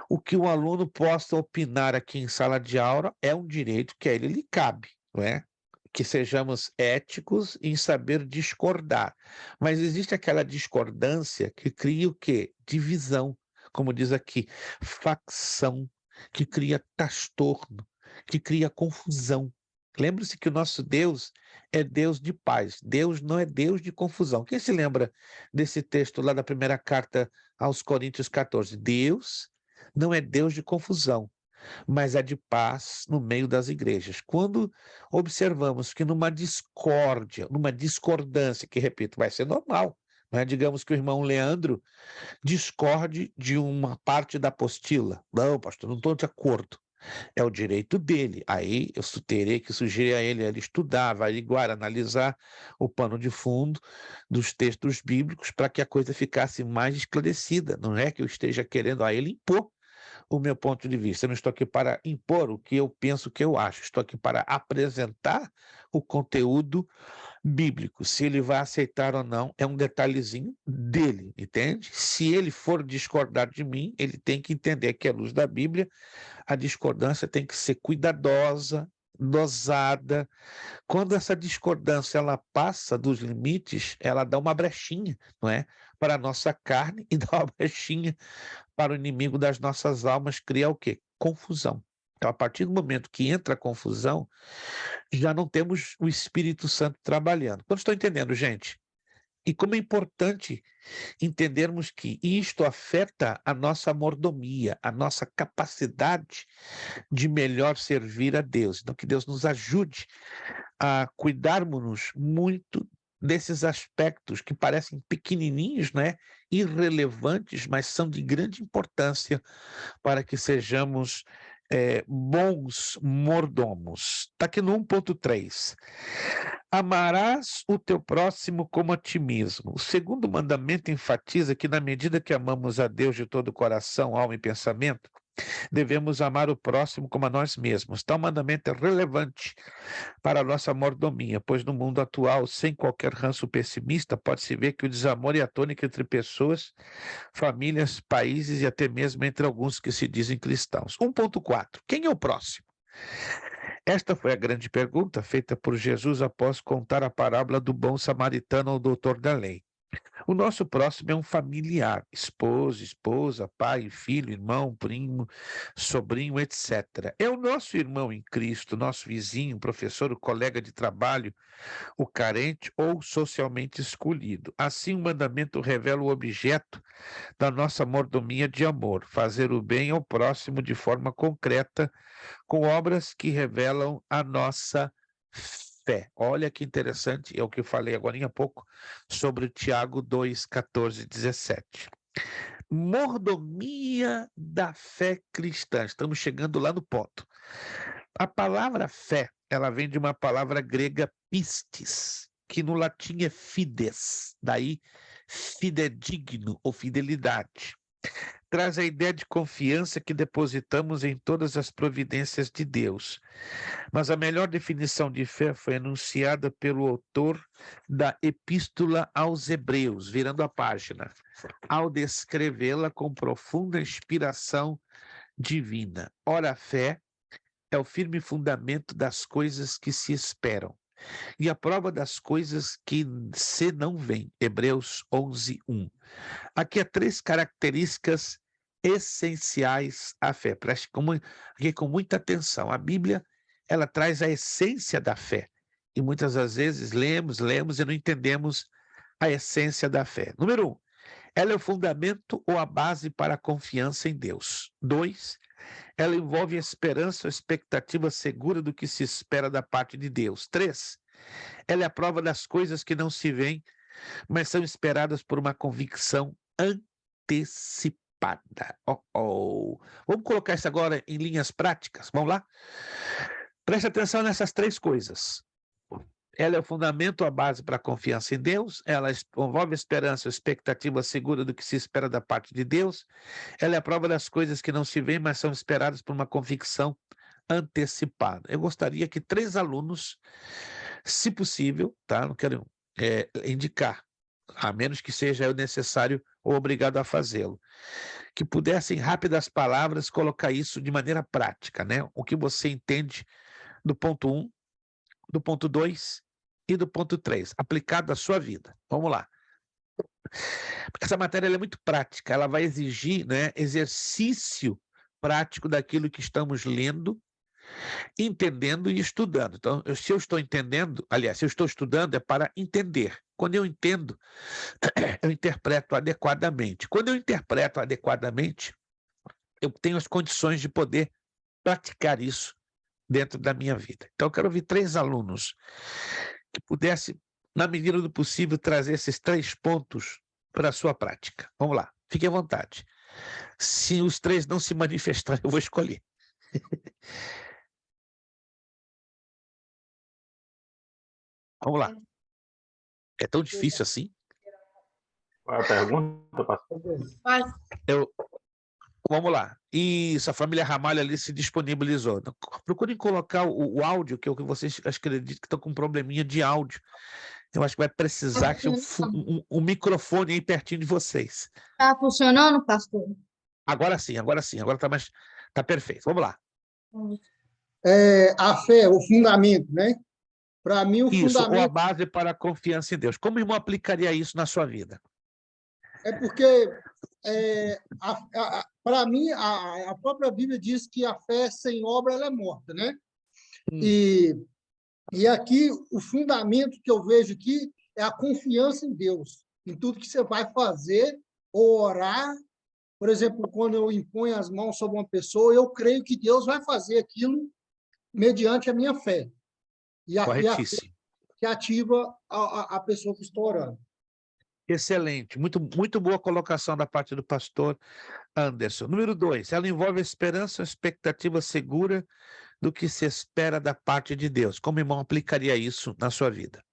Speaker 1: O que o aluno possa opinar aqui em sala de aula é um direito que a ele lhe cabe, não é? Que sejamos éticos em saber discordar. Mas existe aquela discordância que cria o quê? Divisão, como diz aqui, facção, que cria transtorno, que cria confusão. Lembre-se que o nosso Deus é Deus de paz. Deus não é Deus de confusão. Quem se lembra desse texto lá da primeira carta aos Coríntios 14? Deus não é Deus de confusão, mas é de paz no meio das igrejas. Quando observamos que numa discórdia, numa discordância, que, repito, vai ser normal, não é? Digamos que o irmão Leandro discorde de uma parte da apostila. Não, pastor, não estou de acordo. É o direito dele. Aí eu terei que sugerir a ele estudar, averiguar, analisar o pano de fundo dos textos bíblicos para que a coisa ficasse mais esclarecida. Não é que eu esteja querendo a ele impor o meu ponto de vista. Eu não estou aqui para impor o que eu penso, o que eu acho. Estou aqui para apresentar o conteúdo bíblico. Se ele vai aceitar ou não, é um detalhezinho dele, entende? Se ele for discordar de mim, ele tem que entender que, à luz da Bíblia, a discordância tem que ser cuidadosa, dosada. Quando essa discordância ela passa dos limites, ela dá uma brechinha, não é? Para a nossa carne e dá uma brechinha para o inimigo das nossas almas, cria o quê? Confusão. Então, a partir do momento que entra a confusão, já não temos o Espírito Santo trabalhando. Quando estou entendendo, gente? E como é importante entendermos que isto afeta a nossa mordomia, a nossa capacidade de melhor servir a Deus. Então, que Deus nos ajude a cuidarmos muito desses aspectos que parecem pequenininhos, né? Irrelevantes, mas são de grande importância para que sejamos bons mordomos. Está aqui no 1.3. Amarás o teu próximo como a ti mesmo. O segundo mandamento enfatiza que, na medida que amamos a Deus de todo o coração, alma e pensamento, devemos amar o próximo como a nós mesmos. Tal mandamento é relevante para a nossa mordomia, pois no mundo atual, sem qualquer ranço pessimista, pode-se ver que o desamor é a tônica entre pessoas, famílias, países e até mesmo entre alguns que se dizem cristãos. 1.4. Quem é o próximo? Esta foi a grande pergunta feita por Jesus após contar a parábola do bom samaritano ao doutor da lei. O nosso próximo é um familiar, esposo, esposa, pai, filho, irmão, primo, sobrinho, etc. É o nosso irmão em Cristo, nosso vizinho, professor, o colega de trabalho, o carente ou socialmente escolhido. Assim, o mandamento revela o objeto da nossa mordomia de amor, fazer o bem ao próximo de forma concreta, com obras que revelam a nossa fé. Olha que interessante, é o que eu falei agora há pouco sobre o Tiago 2, 14 e 17. Mordomia da fé cristã. Estamos chegando lá no ponto. A palavra fé, ela vem de uma palavra grega pistis, que no latim é fides, daí fidedigno ou fidelidade. Traz a ideia de confiança que depositamos em todas as providências de Deus. Mas a melhor definição de fé foi anunciada pelo autor da Epístola aos Hebreus, virando a página, ao descrevê-la com profunda inspiração divina. Ora, a fé é o firme fundamento das coisas que se esperam e a prova das coisas que se não veem. Hebreus 11, 1. Aqui há 3 características essenciais à fé. Preste aqui com muita atenção. A Bíblia, ela traz a essência da fé. E muitas das vezes lemos e não entendemos a essência da fé. Número 1, ela é o fundamento ou a base para a confiança em Deus. 2, ela envolve a esperança ou expectativa segura do que se espera da parte de Deus. 3, ela é a prova das coisas que não se veem, mas são esperadas por uma convicção antecipada. Vamos colocar isso agora em linhas práticas? Vamos lá? Preste atenção nessas 3 coisas. Ela é o fundamento, a base para a confiança em Deus. Ela envolve esperança, expectativa segura do que se espera da parte de Deus. Ela é a prova das coisas que não se veem, mas são esperadas por uma convicção antecipada. Eu gostaria que 3 alunos, se possível, tá? Não quero indicar, a menos que seja eu necessário ou obrigado a fazê-lo, que pudessem, em rápidas palavras, colocar isso de maneira prática, né? O que você entende do ponto 1, do ponto 2 e do ponto 3, aplicado à sua vida. Vamos lá. Essa matéria ela é muito prática, ela vai exigir, né, exercício prático daquilo que estamos lendo, entendendo e estudando. Então, se eu estou entendendo, aliás, se eu estou estudando é para entender. Quando eu entendo, eu interpreto adequadamente. Quando eu interpreto adequadamente, eu tenho as condições de poder praticar isso dentro da minha vida. Então, eu quero ouvir 3 alunos que pudessem, na medida do possível, trazer esses 3 pontos para a sua prática. Vamos lá, fique à vontade. Se os 3 não se manifestarem, eu vou escolher. Vamos lá. É tão difícil assim?
Speaker 4: Qual é a pergunta, pastor?
Speaker 1: Vamos lá. Isso, a família Ramalho ali se disponibilizou. Procurem colocar o áudio, que é o que vocês acreditam que estão com um probleminha de áudio. Eu acho que vai precisar que um microfone aí pertinho de vocês.
Speaker 3: Tá funcionando, pastor?
Speaker 1: Agora sim, agora tá perfeito. Vamos lá.
Speaker 6: A fé, o fundamento, né? Para mim, o
Speaker 1: Isso, ou a
Speaker 6: fundamento
Speaker 1: base para a confiança em Deus. Como o irmão aplicaria isso na sua vida?
Speaker 6: é porque, para mim, a própria Bíblia diz que a fé sem obra ela é morta, né? E aqui, o fundamento que eu vejo aqui é a confiança em Deus, em tudo que você vai fazer ou orar. Por exemplo, quando eu imponho as mãos sobre uma pessoa, eu creio que Deus vai fazer aquilo mediante a minha fé. E a fé que ativa a pessoa que está orando.
Speaker 1: Excelente, muito boa colocação da parte do pastor Anderson. Número 2, ela envolve a esperança, a expectativa segura do que se espera da parte de Deus. Como o irmão aplicaria isso na sua vida?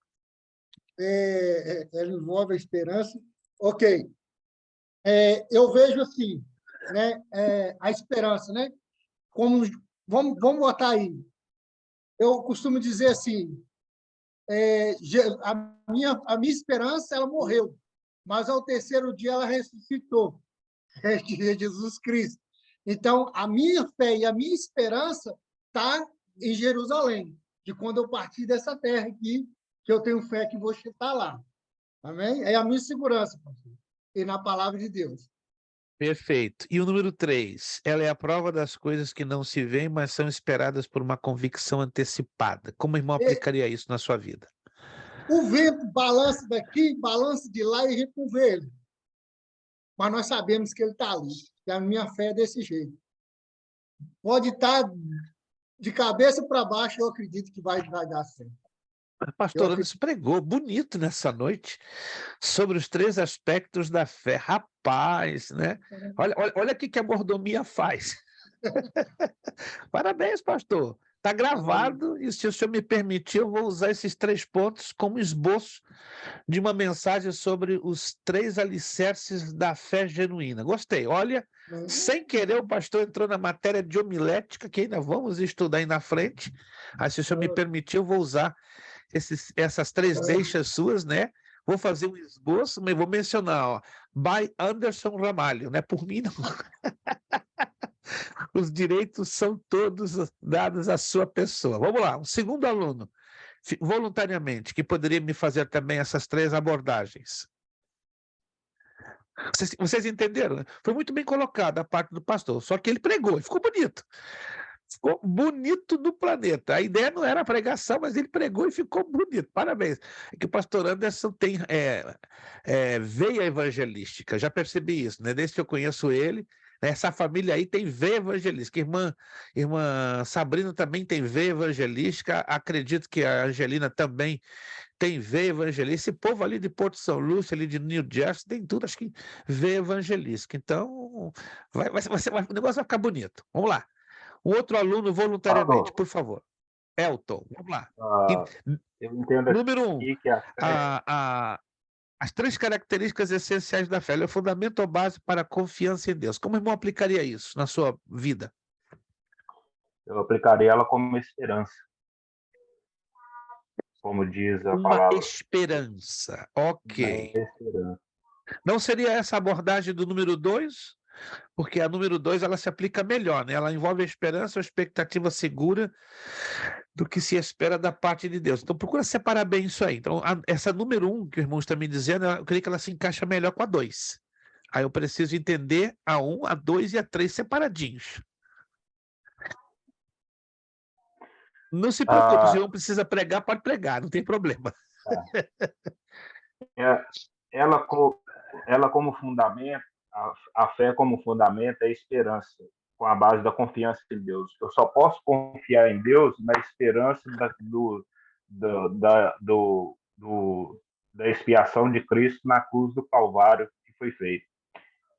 Speaker 6: Ela envolve a esperança. Ok. Eu vejo assim, né? A esperança, né? Como, vamos botar aí. Eu costumo dizer assim, a minha esperança, ela morreu, mas ao terceiro dia ela ressuscitou, de Jesus Cristo. Então, a minha fé e a minha esperança está em Jerusalém, de quando eu partir dessa terra aqui, que eu tenho fé que vou estar lá. Amém? É a minha segurança, pastor, e na palavra de Deus.
Speaker 1: Perfeito. E o número 3, ela é a prova das coisas que não se veem, mas são esperadas por uma convicção antecipada. Como o irmão aplicaria isso na sua vida?
Speaker 6: O vento balança daqui, balança de lá e a gente não vê ele. Mas nós sabemos que ele está ali. E a minha fé é desse jeito. Pode estar de cabeça para baixo, eu acredito que vai dar certo.
Speaker 1: Pastor Anderson pregou bonito nessa noite sobre os 3 aspectos da fé. Rapaz, né? Olha o que a mordomia faz. Parabéns, pastor. Está gravado e, se o senhor me permitir, eu vou usar esses 3 pontos como esboço de uma mensagem sobre os 3 alicerces da fé genuína. Gostei. Olha, sem querer, o pastor entrou na matéria de homilética, que ainda vamos estudar aí na frente. Aí, se o senhor me permitir, eu vou usar essas 3 deixas suas, né? Vou fazer um esboço, mas vou mencionar, ó, by Anderson Ramalho, né? Por mim, não. Os direitos são todos dados à sua pessoa. Vamos lá, um segundo aluno, voluntariamente, que poderia me fazer também essas 3 abordagens. Vocês entenderam, né? Foi muito bem colocado a parte do pastor, só que ele pregou, ficou bonito. Ficou bonito do planeta. A ideia não era a pregação, mas ele pregou e ficou bonito. Parabéns. É que o pastor Anderson tem veia evangelística, já percebi isso, né? Desde que eu conheço ele, essa família aí tem veia evangelística. Irmã Sabrina também tem veia evangelística, acredito que a Angelina também tem veia evangelística. Esse povo ali de Porto São Lúcio, ali de New Jersey, tem tudo, acho que veia evangelística. Então, o negócio vai ficar bonito. Vamos lá. Um outro aluno voluntariamente, por favor. Elton, vamos lá.
Speaker 4: Eu entendo
Speaker 1: Número 1,
Speaker 4: aqui que a fé,
Speaker 1: as 3 características essenciais da fé. Ela é o fundamento ou base para a confiança em Deus. Como o irmão aplicaria isso na sua vida?
Speaker 4: eu aplicaria ela como esperança, como diz a
Speaker 1: Uma
Speaker 4: palavra.
Speaker 1: esperança,
Speaker 4: Uma
Speaker 1: ok.
Speaker 4: esperança.
Speaker 1: Não seria essa a abordagem do número 2? Porque a número 2 ela se aplica melhor, né? Ela envolve a esperança, a expectativa segura do que se espera da parte de Deus. Então, procura separar bem isso aí. Então, essa número 1 que o irmão está me dizendo, eu creio que ela se encaixa melhor com a 2. Aí eu preciso entender a 1, a 2 e a 3 separadinhos. Não se preocupe, se não precisa pregar, pode pregar, não tem problema.
Speaker 4: Ela como fundamento, a fé como fundamento é a esperança, com a base da confiança em Deus. Eu só posso confiar em Deus na esperança da expiação de Cristo na cruz do Calvário que foi feita.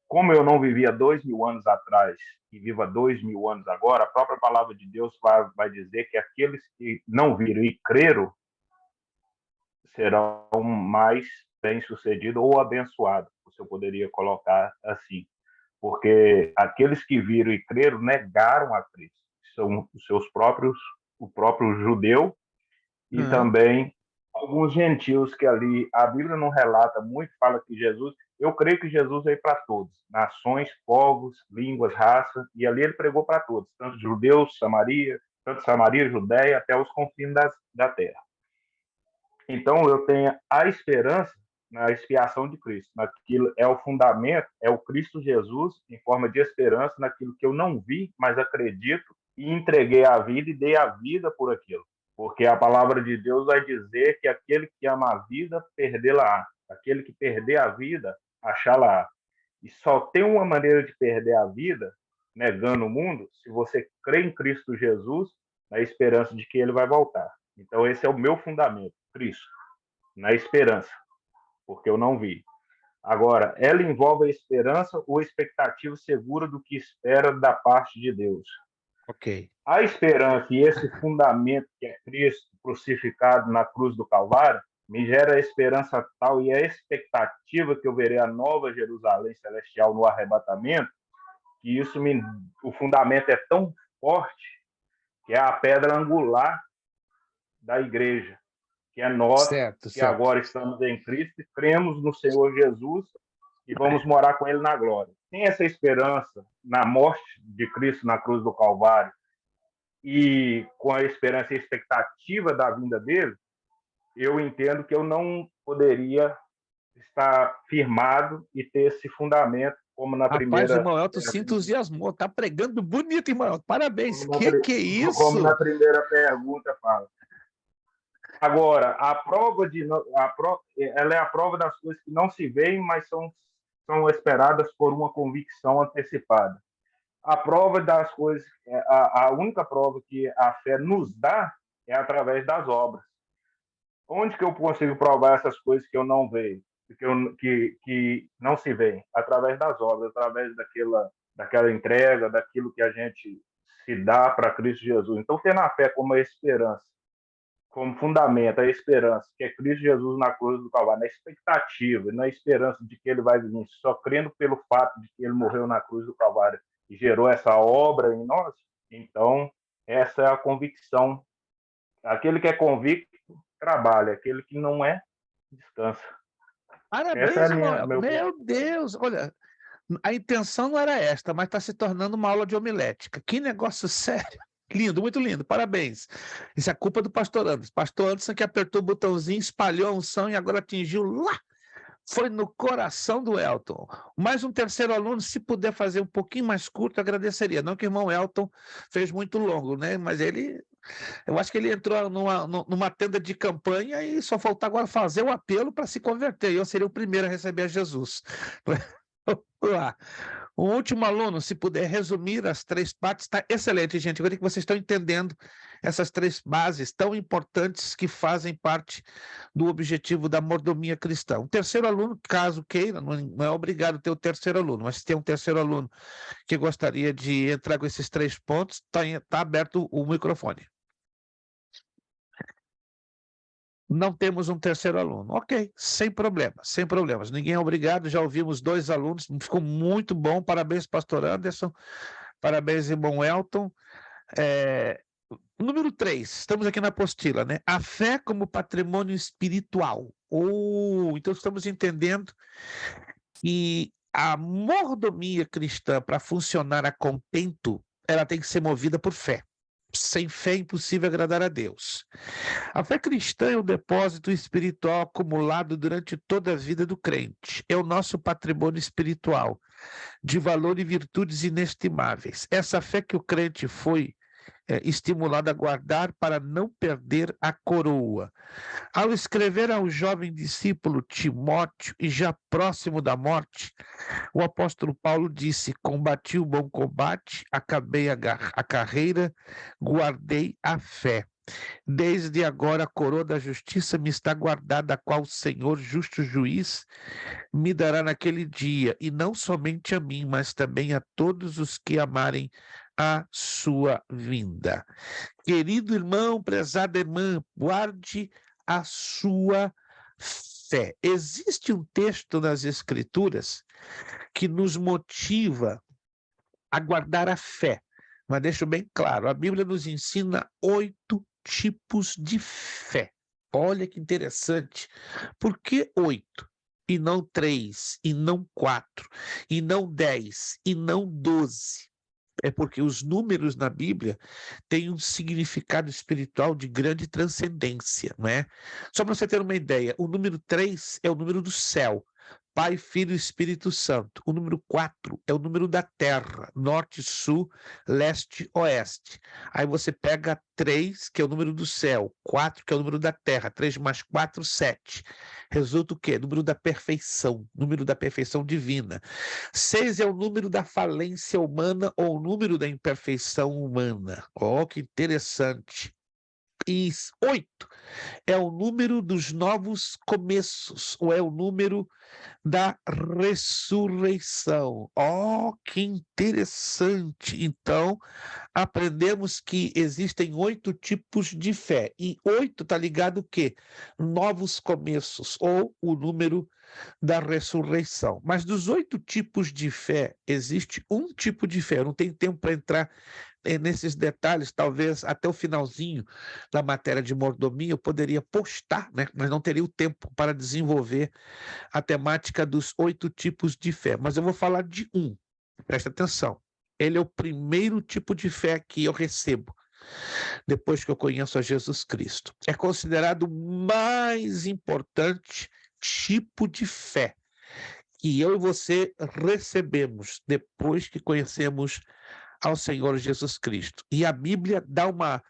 Speaker 4: Como eu não vivia 2.000 anos atrás e viva 2.000 anos agora, a própria palavra de Deus vai dizer que aqueles que não viram e creram serão mais bem-sucedidos ou abençoados, se eu poderia colocar assim. Porque aqueles que viram e creram negaram a Cristo. São o próprio judeu e também alguns gentios que ali, a Bíblia não relata muito, fala que Jesus, eu creio que Jesus veio para todos, nações, povos, línguas, raças, e ali ele pregou para todos, tanto judeus, tanto Samaria, Judéia, até os confins da terra. Então, eu tenho a esperança na expiação de Cristo, naquilo é o fundamento, é o Cristo Jesus em forma de esperança naquilo que eu não vi, mas acredito e entreguei a vida e dei a vida por aquilo. Porque a palavra de Deus vai dizer que aquele que ama a vida, perdê-la-á. Aquele que perder a vida, achá-la-á. E só tem uma maneira de perder a vida, negando o mundo, se você crê em Cristo Jesus, na esperança de que ele vai voltar. Então, esse é o meu fundamento, Cristo, na esperança, porque eu não vi. Agora, ela envolve a esperança ou expectativa segura do que espera da parte de Deus.
Speaker 1: Ok.
Speaker 4: A esperança e esse fundamento que é Cristo crucificado na cruz do Calvário me gera a esperança tal e a expectativa que eu verei a nova Jerusalém celestial no arrebatamento, que o fundamento é tão forte que é a pedra angular da igreja, que é nós,
Speaker 1: Certo,
Speaker 4: que
Speaker 1: certo.
Speaker 4: agora estamos em Cristo, e cremos no Senhor Jesus e vamos morar com Ele na glória. Sem essa esperança na morte de Cristo na cruz do Calvário e com a esperança e expectativa da vinda dele, eu entendo que eu não poderia estar firmado e ter esse fundamento como na
Speaker 1: Rapaz,
Speaker 4: primeira...
Speaker 1: irmão Elton se entusiasmou. Tá pregando bonito, irmão Elton. Parabéns.
Speaker 4: Como
Speaker 1: Que é
Speaker 4: como na
Speaker 1: isso?
Speaker 4: primeira pergunta fala. Agora, ela é a prova das coisas que não se veem, mas são esperadas por uma convicção antecipada. A prova das coisas, a única prova que a fé nos dá é através das obras. Onde que eu consigo provar essas coisas que eu não vejo, que não se veem? Através das obras, através daquela entrega, daquilo que a gente se dá para Cristo Jesus. Então, tendo a fé como a esperança, como fundamento, a esperança, que é Cristo Jesus na cruz do Calvário, na expectativa, na esperança de que ele vai vir, só crendo pelo fato de que ele morreu na cruz do Calvário e gerou essa obra em nós, então, essa é a convicção. Aquele que é convicto, trabalha. Aquele que não é, descansa.
Speaker 1: Parabéns,
Speaker 4: Essa é a
Speaker 1: irmão Elton.
Speaker 4: meu...
Speaker 1: Meu Deus. Olha, a intenção não era esta, mas está se tornando uma aula de homilética. Que negócio sério. Lindo, muito lindo. Parabéns. Isso é culpa do pastor Anderson. Pastor Anderson que apertou o botãozinho, espalhou a unção e agora atingiu lá. Foi no coração do Elton. Mais um terceiro aluno, se puder fazer um pouquinho mais curto, agradeceria. Não que o irmão Elton fez muito longo, né? Mas eu acho que ele entrou numa tenda de campanha e só falta agora fazer o apelo para se converter. Eu seria o primeiro a receber a Jesus. Vamos lá. O último aluno, se puder resumir as três partes, está excelente, gente. Agora que vocês estão entendendo essas três bases tão importantes que fazem parte do objetivo da mordomia cristã. O terceiro aluno, caso queira, não é obrigado a ter o terceiro aluno, mas se tem um terceiro aluno que gostaria de entrar com esses três pontos, está aberto o microfone. Não temos um terceiro aluno. Ok, sem problemas, sem problemas. Ninguém é obrigado, já ouvimos 2 alunos, ficou muito bom. Parabéns, pastor Anderson. Parabéns, irmão Elton. Número 3, estamos aqui na apostila, né? A fé como patrimônio espiritual. Então estamos entendendo que a mordomia cristã, para funcionar a contento, ela tem que ser movida por fé. Sem fé é impossível agradar a Deus. A fé cristã é o depósito espiritual acumulado durante toda a vida do crente. É o nosso patrimônio espiritual, de valor e virtudes inestimáveis. Essa fé que o crente foi estimulado a guardar para não perder a coroa. Ao escrever ao jovem discípulo Timóteo, e já próximo da morte, o apóstolo Paulo disse: combati o bom combate, acabei a carreira, guardei a fé. Desde agora a coroa da justiça me está guardada, a qual o Senhor, justo juiz, me dará naquele dia, e não somente a mim, mas também a todos os que amarem a sua vinda. Querido irmão, prezada irmã, guarde a sua fé. Existe um texto nas Escrituras que nos motiva a guardar a fé, mas deixo bem claro, a Bíblia nos ensina 8 tipos de fé. Olha que interessante. Por que 8? E não 3, e não 4, e não 10, e não 12? É porque os números na Bíblia têm um significado espiritual de grande transcendência, não é? Só para você ter uma ideia, o número 3 é o número do céu, Pai, Filho e Espírito Santo. O número 4 é o número da terra, norte, sul, leste, oeste. Aí você pega 3, que é o número do céu, 4, que é o número da terra, 3 mais 4, 7. Resulta o quê? Número da perfeição divina. 6 é o número da falência humana ou o número da imperfeição humana. Oh, que interessante. E 8 é o número dos novos começos, ou é o número da ressurreição. Oh, que interessante! Então, aprendemos que existem 8 tipos de fé. E 8 está ligado o quê? Novos começos, ou o número da ressurreição. Mas dos 8 tipos de fé, existe um tipo de fé. Eu não tenho tempo para entrar nesses detalhes, talvez até o finalzinho da matéria de mordomia eu poderia postar, né? Mas não teria o tempo para desenvolver a temática dos 8 tipos de fé. Mas eu vou falar de um. Presta atenção. Ele é o primeiro tipo de fé que eu recebo depois que eu conheço a Jesus Cristo. É considerado o mais importante tipo de fé que eu e você recebemos depois que conhecemos ao Senhor Jesus Cristo. E a Bíblia dá uma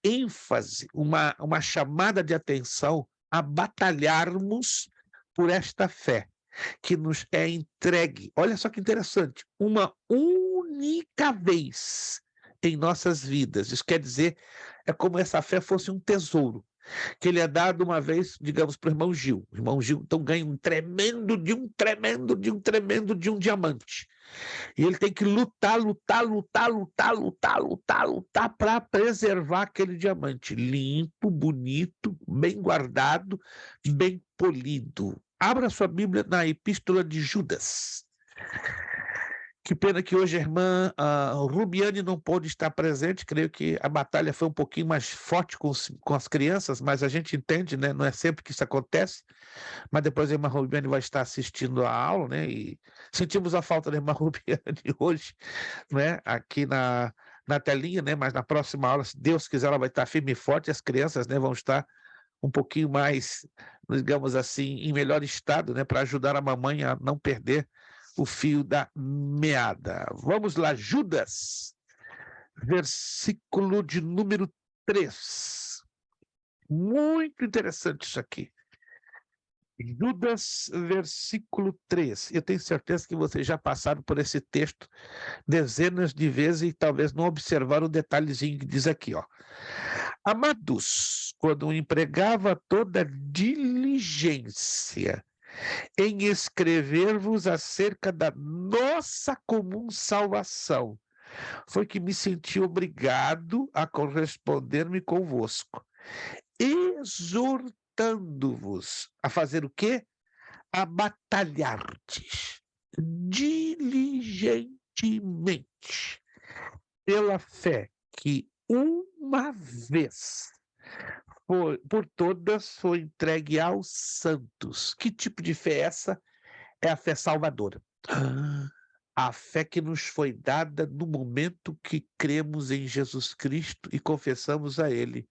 Speaker 1: ênfase, uma chamada de atenção a batalharmos por esta fé que nos é entregue. Olha só que interessante, uma única vez em nossas vidas. Isso quer dizer, é como se essa fé fosse um tesouro que ele é dado uma vez, digamos, para o irmão Gil. O irmão Gil, então, ganha um tremendo de um diamante. E ele tem que lutar para preservar aquele diamante limpo, bonito, bem guardado, bem polido. Abra sua Bíblia na Epístola de Judas. Que pena que hoje a irmã Rubiane não pôde estar presente, creio que a batalha foi um pouquinho mais forte com as crianças, mas a gente entende, né? Não é sempre que isso acontece, mas depois a irmã Rubiane vai estar assistindo a aula, né? E sentimos a falta da irmã Rubiane hoje, né? Aqui na telinha, né? Mas na próxima aula, se Deus quiser, ela vai estar firme e forte, as crianças, né, vão estar um pouquinho mais, digamos assim, em melhor estado, né? Para ajudar a mamãe a não perder o fio da meada. Vamos lá, Judas, versículo de número 3. Muito interessante isso aqui. Judas, versículo 3. Eu tenho certeza que vocês já passaram por esse texto dezenas de vezes e talvez não observaram o detalhezinho que diz aqui, ó. Amados, quando empregava toda diligência em escrever-vos acerca da nossa comum salvação, foi que me senti obrigado a corresponder-me convosco, exortando-vos a fazer o quê? A batalhardes diligentemente pela fé que uma vez por todas foi entregue aos santos. Que tipo de fé é essa? É a fé salvadora. A fé que nos foi dada no momento que cremos em Jesus Cristo e confessamos a Ele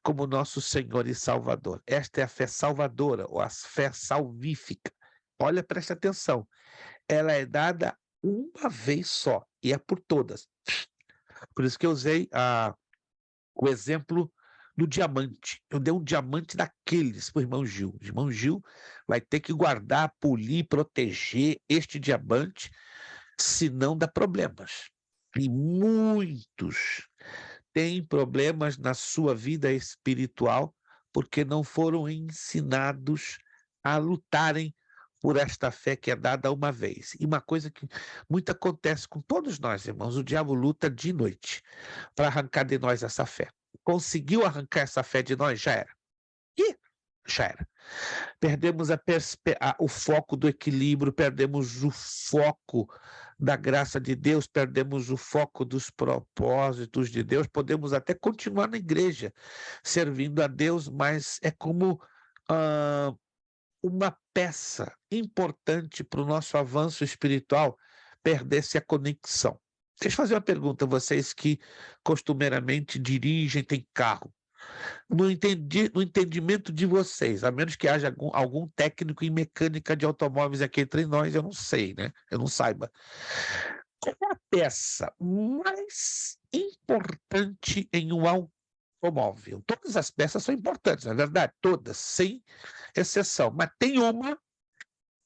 Speaker 1: como nosso Senhor e Salvador. Esta é a fé salvadora, ou a fé salvífica. Olha, preste atenção. Ela é dada uma vez só, e é por todas. Por isso que eu usei o exemplo do diamante. Eu dei um diamante daqueles para o irmão Gil. O irmão Gil vai ter que guardar, polir, proteger este diamante, senão dá problemas. E muitos têm problemas na sua vida espiritual porque não foram ensinados a lutarem por esta fé que é dada uma vez. E uma coisa que muito acontece com todos nós, irmãos, o diabo luta de noite para arrancar de nós essa fé. Conseguiu arrancar essa fé de nós? Já era. E já era. Perdemos o foco do equilíbrio, perdemos o foco da graça de Deus, perdemos o foco dos propósitos de Deus. Podemos até continuar na igreja, servindo a Deus, mas é como uma peça importante para o nosso avanço espiritual perder-se a conexão. Deixa eu fazer uma pergunta a vocês que costumeiramente dirigem, têm carro. No entendimento de vocês, a menos que haja algum técnico em mecânica de automóveis aqui entre nós, eu não sei, né? Eu não saiba. Qual é a peça mais importante em um automóvel? Todas as peças são importantes, na verdade, todas, sem exceção. Mas tem uma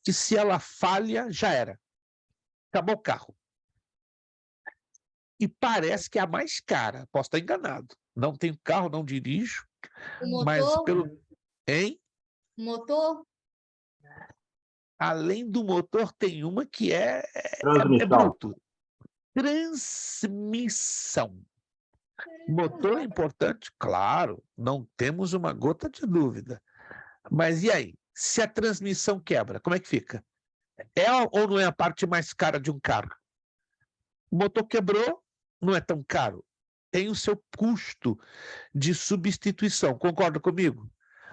Speaker 1: que, se ela falha, já era. Acabou o carro. E parece que é a mais cara, posso estar enganado, Não tenho carro, não dirijo,
Speaker 3: O
Speaker 1: mas
Speaker 3: motor,
Speaker 1: pelo... Hein?
Speaker 3: motor,
Speaker 1: Além do motor, tem uma que é
Speaker 4: Transmissão.
Speaker 1: bruto. Transmissão. Motor é importante? Claro, não temos uma gota de dúvida. Mas e aí? Se a transmissão quebra, como é que fica? É ou não é a parte mais cara de um carro? O motor quebrou, não é tão caro. Tem o seu custo de substituição, concorda comigo?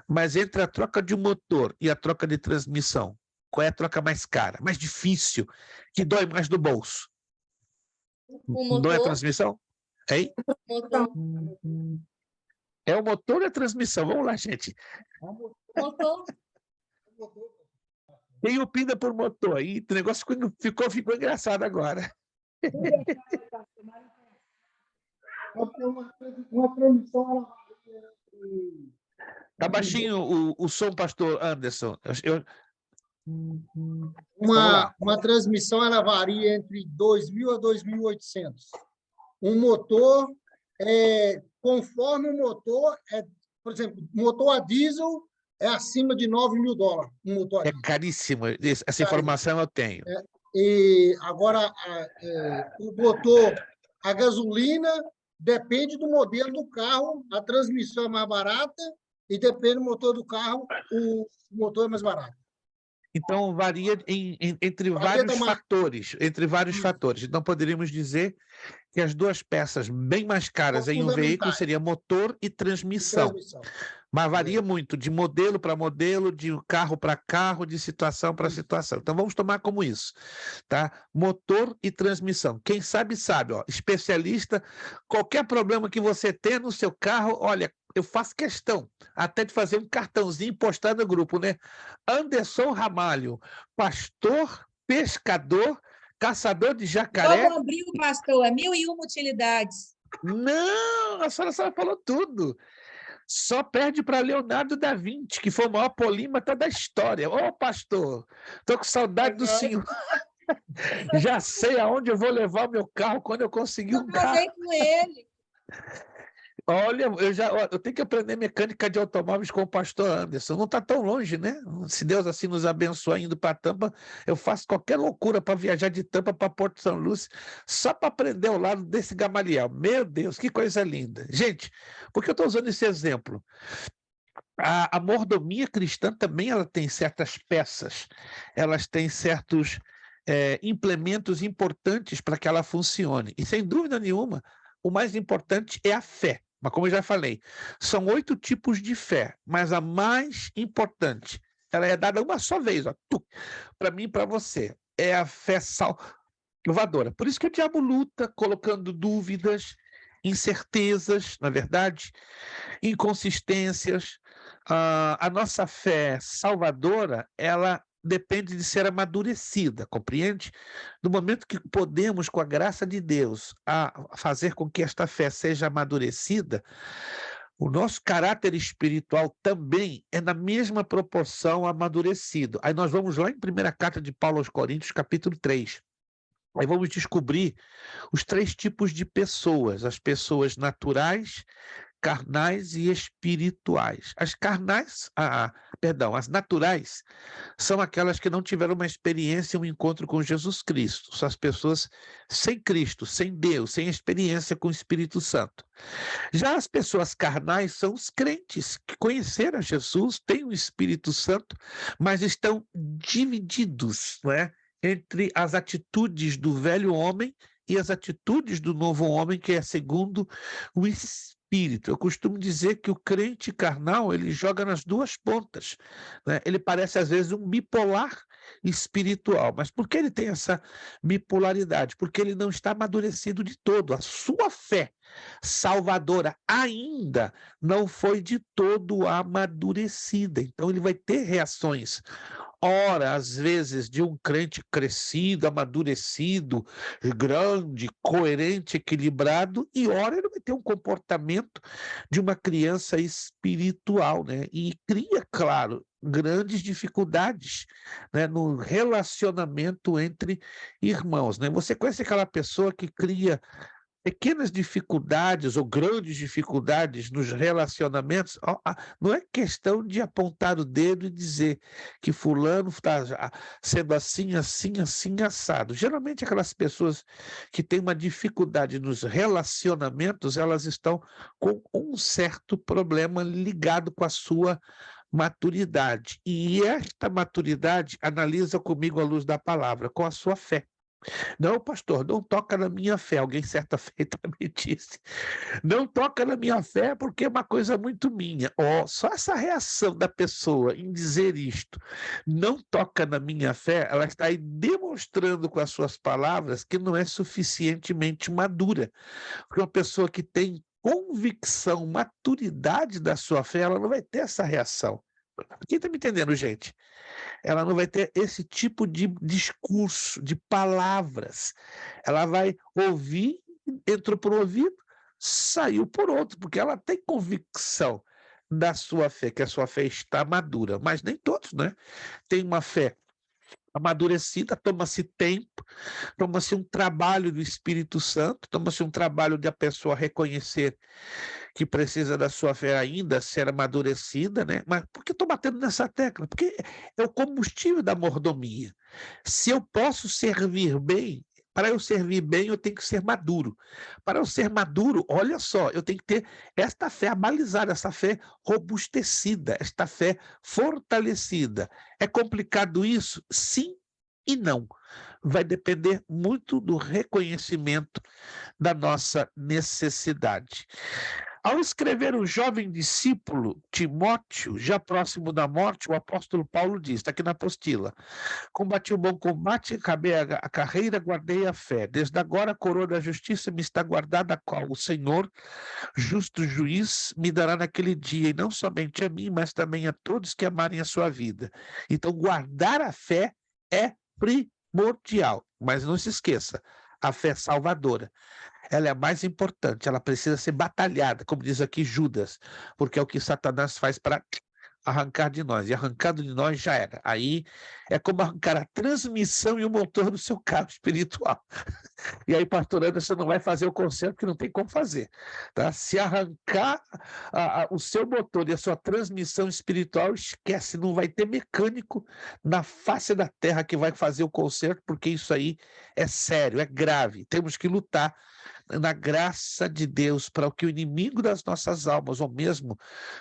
Speaker 1: Mas entre a troca de motor e a troca de transmissão, qual é a troca mais cara, mais difícil, que dói mais no bolso?
Speaker 3: o
Speaker 1: Não é a
Speaker 3: motor,
Speaker 1: transmissão? Hein?
Speaker 3: motor,
Speaker 1: É o motor ou a transmissão? Vamos lá, gente.
Speaker 3: motor.
Speaker 1: Quem opina por motor? Aí o negócio ficou engraçado agora.
Speaker 6: Porque uma transmissão, ela varia entre
Speaker 1: Tá baixinho o som, pastor Anderson. Vamos lá.
Speaker 6: uma transmissão, ela varia entre 2.000 a 2.800. Um motor, conforme o motor, por exemplo, motor a diesel é acima de $9.000. Um motor a
Speaker 1: É
Speaker 6: diesel.
Speaker 1: caríssimo. Essa informação eu tenho.
Speaker 6: E agora, o motor a gasolina depende do modelo do carro, a transmissão é mais barata, e depende do motor do carro, o motor é mais barato.
Speaker 1: Então, varia entre vários fatores. Entre vários fatores. Então, poderíamos dizer que as duas peças bem mais caras em um veículo seria motor e transmissão. Mas varia muito, de modelo para modelo, de carro para carro, de situação para situação. Então, vamos tomar como isso, tá? Motor e transmissão. Quem sabe, sabe. Ó, especialista, qualquer problema que você tenha no seu carro, olha, eu faço questão até de fazer um cartãozinho e postar no grupo, né? Anderson Ramalho, pastor, pescador, caçador de jacaré.
Speaker 5: Vamos abrir o pastor, é 1.001 utilidades.
Speaker 1: Não, a senhora falou tudo. Só perde para Leonardo da Vinci, que foi o maior polímata da história. Ô, pastor, estou com saudade do senhor. Já sei aonde eu vou levar o meu carro quando eu conseguir um carro.
Speaker 5: Casei com ele.
Speaker 1: Olha, eu tenho que aprender mecânica de automóveis com o pastor Anderson. Não está tão longe, né? Se Deus assim nos abençoar indo para Tampa, eu faço qualquer loucura para viajar de Tampa para Porto São Lúcio, só para aprender ao lado desse Gamaliel. Meu Deus, que coisa linda. Gente, por que eu estou usando esse exemplo? A mordomia cristã também ela tem certas peças, elas têm certos implementos importantes para que ela funcione. E, sem dúvida nenhuma, o mais importante é a fé. Mas, como eu já falei, são 8 tipos de fé, mas a mais importante, ela é dada uma só vez, para mim e para você. É a fé salvadora. Por isso que o diabo luta, colocando dúvidas, incertezas, na verdade, inconsistências. A nossa fé salvadora, ela depende de ser amadurecida, compreende? No momento que podemos, com a graça de Deus, fazer com que esta fé seja amadurecida, o nosso caráter espiritual também é na mesma proporção amadurecido. Aí nós vamos lá em 1ª Carta de Paulo aos Coríntios, capítulo 3. Aí vamos descobrir os 3 tipos de pessoas: as pessoas naturais, carnais e espirituais. As carnais, as naturais, são aquelas que não tiveram uma experiência, um encontro com Jesus Cristo. São as pessoas sem Cristo, sem Deus, sem experiência com o Espírito Santo. Já as pessoas carnais são os crentes que conheceram Jesus, têm o Espírito Santo, mas estão divididos, não é? Entre as atitudes do velho homem e as atitudes do novo homem, que é segundo o Espírito. Eu costumo dizer que o crente carnal, ele joga nas duas pontas, né? Ele parece, às vezes, um bipolar espiritual. Mas por que ele tem essa bipolaridade? Porque ele não está amadurecido de todo. A sua fé salvadora ainda não foi de todo amadurecida. Então, ele vai ter reações. Ora, às vezes, de um crente crescido, amadurecido, grande, coerente, equilibrado, e ora ele vai ter um comportamento de uma criança espiritual, né? E cria, claro, grandes dificuldades, né, no relacionamento entre irmãos, né? Você conhece aquela pessoa que cria pequenas dificuldades ou grandes dificuldades nos relacionamentos, não é questão de apontar o dedo e dizer que fulano está sendo assim, assim, assim, assado. Geralmente aquelas pessoas que têm uma dificuldade nos relacionamentos, elas estão com um certo problema ligado com a sua maturidade. E esta maturidade, analisa comigo à luz da palavra, com a sua fé. Não, pastor, não toca na minha fé. Alguém certa feita me disse. Não toca na minha fé porque é uma coisa muito minha. Só essa reação da pessoa em dizer isto, não toca na minha fé, ela está aí demonstrando com as suas palavras que não é suficientemente madura. Porque uma pessoa que tem convicção, maturidade da sua fé, ela não vai ter essa reação. Quem está me entendendo, gente? Ela não vai ter esse tipo de discurso, de palavras. Ela vai ouvir, entrou por um ouvido, saiu por outro, porque ela tem convicção da sua fé, que a sua fé está madura. Mas nem todos, né? Tem uma fé amadurecida, toma-se tempo, toma-se um trabalho do Espírito Santo, toma-se um trabalho de a pessoa reconhecer que precisa da sua fé ainda ser amadurecida, né? Mas por que estou batendo nessa tecla? Porque é o combustível da mordomia. Se eu posso servir bem, para eu servir bem, eu tenho que ser maduro. Para eu ser maduro, olha só, eu tenho que ter esta fé abalizada, essa fé robustecida, esta fé fortalecida. É complicado isso? Sim e não. Vai depender muito do reconhecimento da nossa necessidade. Ao escrever o jovem discípulo Timóteo, já próximo da morte, o apóstolo Paulo diz, está aqui na apostila: combati o bom combate, acabei a carreira, guardei a fé. Desde agora a coroa da justiça me está guardada, a qual o Senhor, justo juiz, me dará naquele dia, e não somente a mim, mas também a todos que amarem a sua vida. Então, guardar a fé é primordial, mas não se esqueça, a fé salvadora. Ela é a mais importante, ela precisa ser batalhada, como diz aqui Judas, porque é o que Satanás faz para arrancar de nós, e arrancado de nós já era. Aí é como arrancar a transmissão e o motor do seu carro espiritual. E aí, pastor Anderson não vai fazer o conserto, porque não tem como fazer. Tá? Se arrancar o seu motor e a sua transmissão espiritual, esquece, não vai ter mecânico na face da terra que vai fazer o conserto, porque isso aí é sério, é grave. Temos que lutar na graça de Deus para que o inimigo das nossas almas, ou mesmo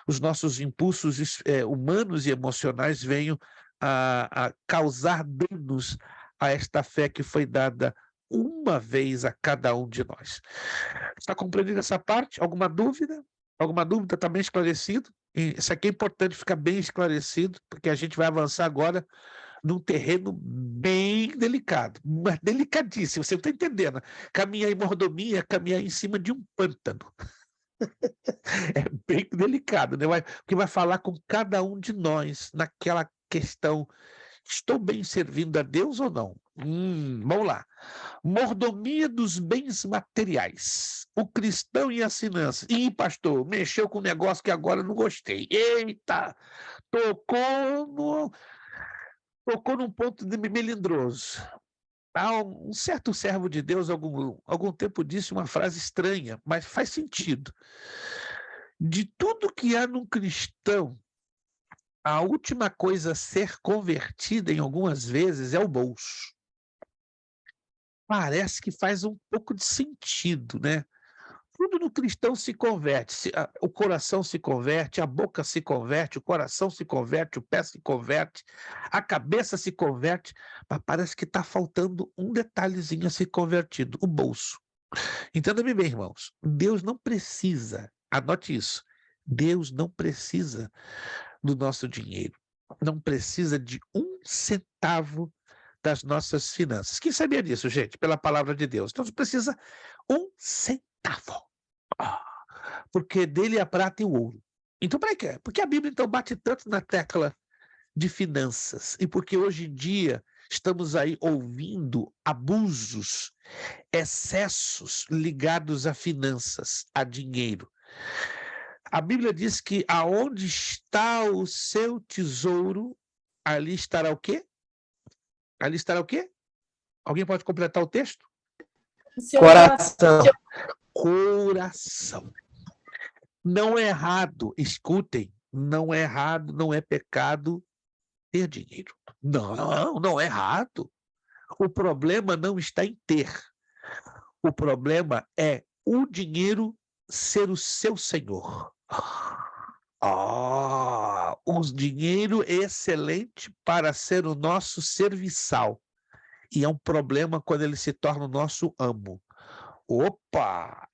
Speaker 1: os nossos impulsos humanos e emocionais, venham a causar danos a esta fé que foi dada uma vez a cada um de nós. Está compreendendo essa parte? Alguma dúvida? Alguma dúvida? Está bem esclarecido? E isso aqui é importante ficar bem esclarecido, porque a gente vai avançar agora num terreno bem delicado, mas delicadíssimo, você está entendendo? Caminhar em mordomia, caminhar em cima de um pântano. É bem delicado, né? Porque vai falar com cada um de nós naquela questão: estou bem servindo a Deus ou não? Vamos lá. Mordomia dos bens materiais. O cristão e as finanças. Ih, pastor, mexeu com um negócio que agora não gostei. Eita, tocou num ponto melindroso. Um certo servo de Deus, algum tempo, disse uma frase estranha, mas faz sentido. De tudo que há num cristão, a última coisa a ser convertida, em algumas vezes, é o bolso. Parece que faz um pouco de sentido, né? Tudo no cristão se converte, o coração se converte, a boca se converte, o coração se converte, o pé se converte, a cabeça se converte, mas parece que está faltando um detalhezinho a ser convertido: o bolso. Entenda-me bem, irmãos, Deus não precisa, anote isso, Deus não precisa do nosso dinheiro, não precisa de um centavo das nossas finanças. Quem sabia disso, gente? Pela palavra de Deus. Então, precisa um centavo. Porque dele é a prata e o ouro. Então, para quê? Porque a Bíblia, então, bate tanto na tecla de finanças, e porque hoje em dia estamos aí ouvindo abusos, excessos ligados a finanças, a dinheiro. A Bíblia diz que aonde está o seu tesouro, ali estará o quê? Ali estará o quê? Alguém pode completar o texto?
Speaker 3: Seu
Speaker 2: Coração.
Speaker 1: Coração. Não é errado, escutem, não é errado, não é pecado ter dinheiro. Não, não é errado. O problema não está em ter. O problema é o dinheiro ser o seu senhor. O dinheiro é excelente para ser o nosso serviçal. E é um problema quando ele se torna o nosso amo. Opa!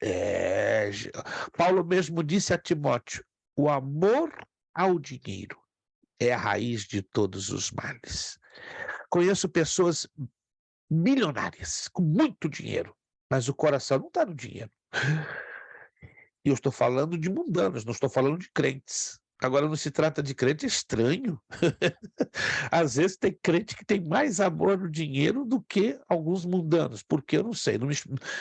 Speaker 1: Paulo mesmo disse a Timóteo: o amor ao dinheiro é a raiz de todos os males. Conheço pessoas milionárias, com muito dinheiro, mas o coração não está no dinheiro. E eu estou falando de mundanos, não estou falando de crentes. Agora, não se trata de crente estranho. Às vezes tem crente que tem mais amor no dinheiro do que alguns mundanos, porque eu não sei,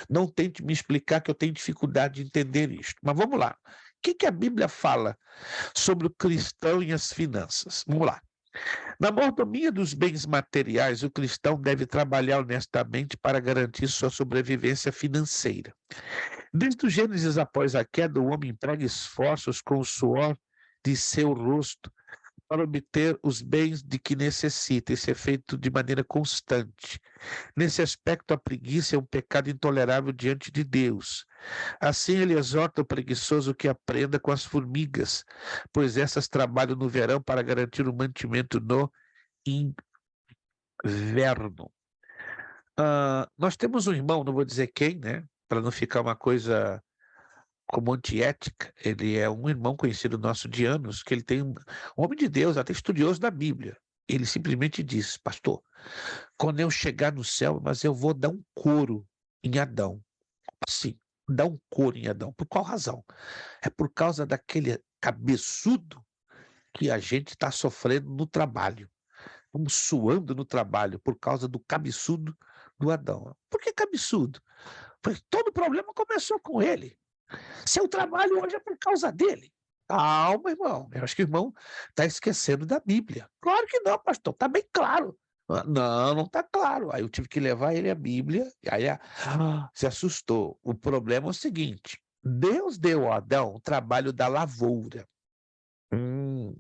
Speaker 1: não tente me explicar, que eu tenho dificuldade de entender isto. Mas vamos lá. O que a Bíblia fala sobre o cristão e as finanças? Vamos lá. Na mordomia dos bens materiais, o cristão deve trabalhar honestamente para garantir sua sobrevivência financeira. Desde o Gênesis após a queda, o homem emprega esforços com o suor de seu rosto para obter os bens de que necessita. Isso é feito de maneira constante. Nesse aspecto, a preguiça é um pecado intolerável diante de Deus. Assim, ele exorta o preguiçoso que aprenda com as formigas, pois essas trabalham no verão para garantir o mantimento no inverno. Nós temos um irmão, não vou dizer quem, né? Para não ficar uma coisa como antiética. Ele é um irmão conhecido nosso de anos, que ele tem um homem de Deus, até estudioso da Bíblia. Ele simplesmente diz: pastor, quando eu chegar no céu, mas eu vou dar um couro em Adão. Sim, dar um couro em Adão. Por qual razão? É por causa daquele cabeçudo que a gente está sofrendo no trabalho. Estamos suando no trabalho por causa do cabeçudo do Adão. Por que cabeçudo? Porque todo problema começou com ele. Seu trabalho hoje é por causa dele. Calma, irmão. Eu acho que o irmão está esquecendo da Bíblia. Claro que não, pastor. Está bem claro. Não está claro. Aí eu tive que levar ele à Bíblia. E aí se assustou. O problema é o seguinte: Deus deu a Adão o trabalho da lavoura.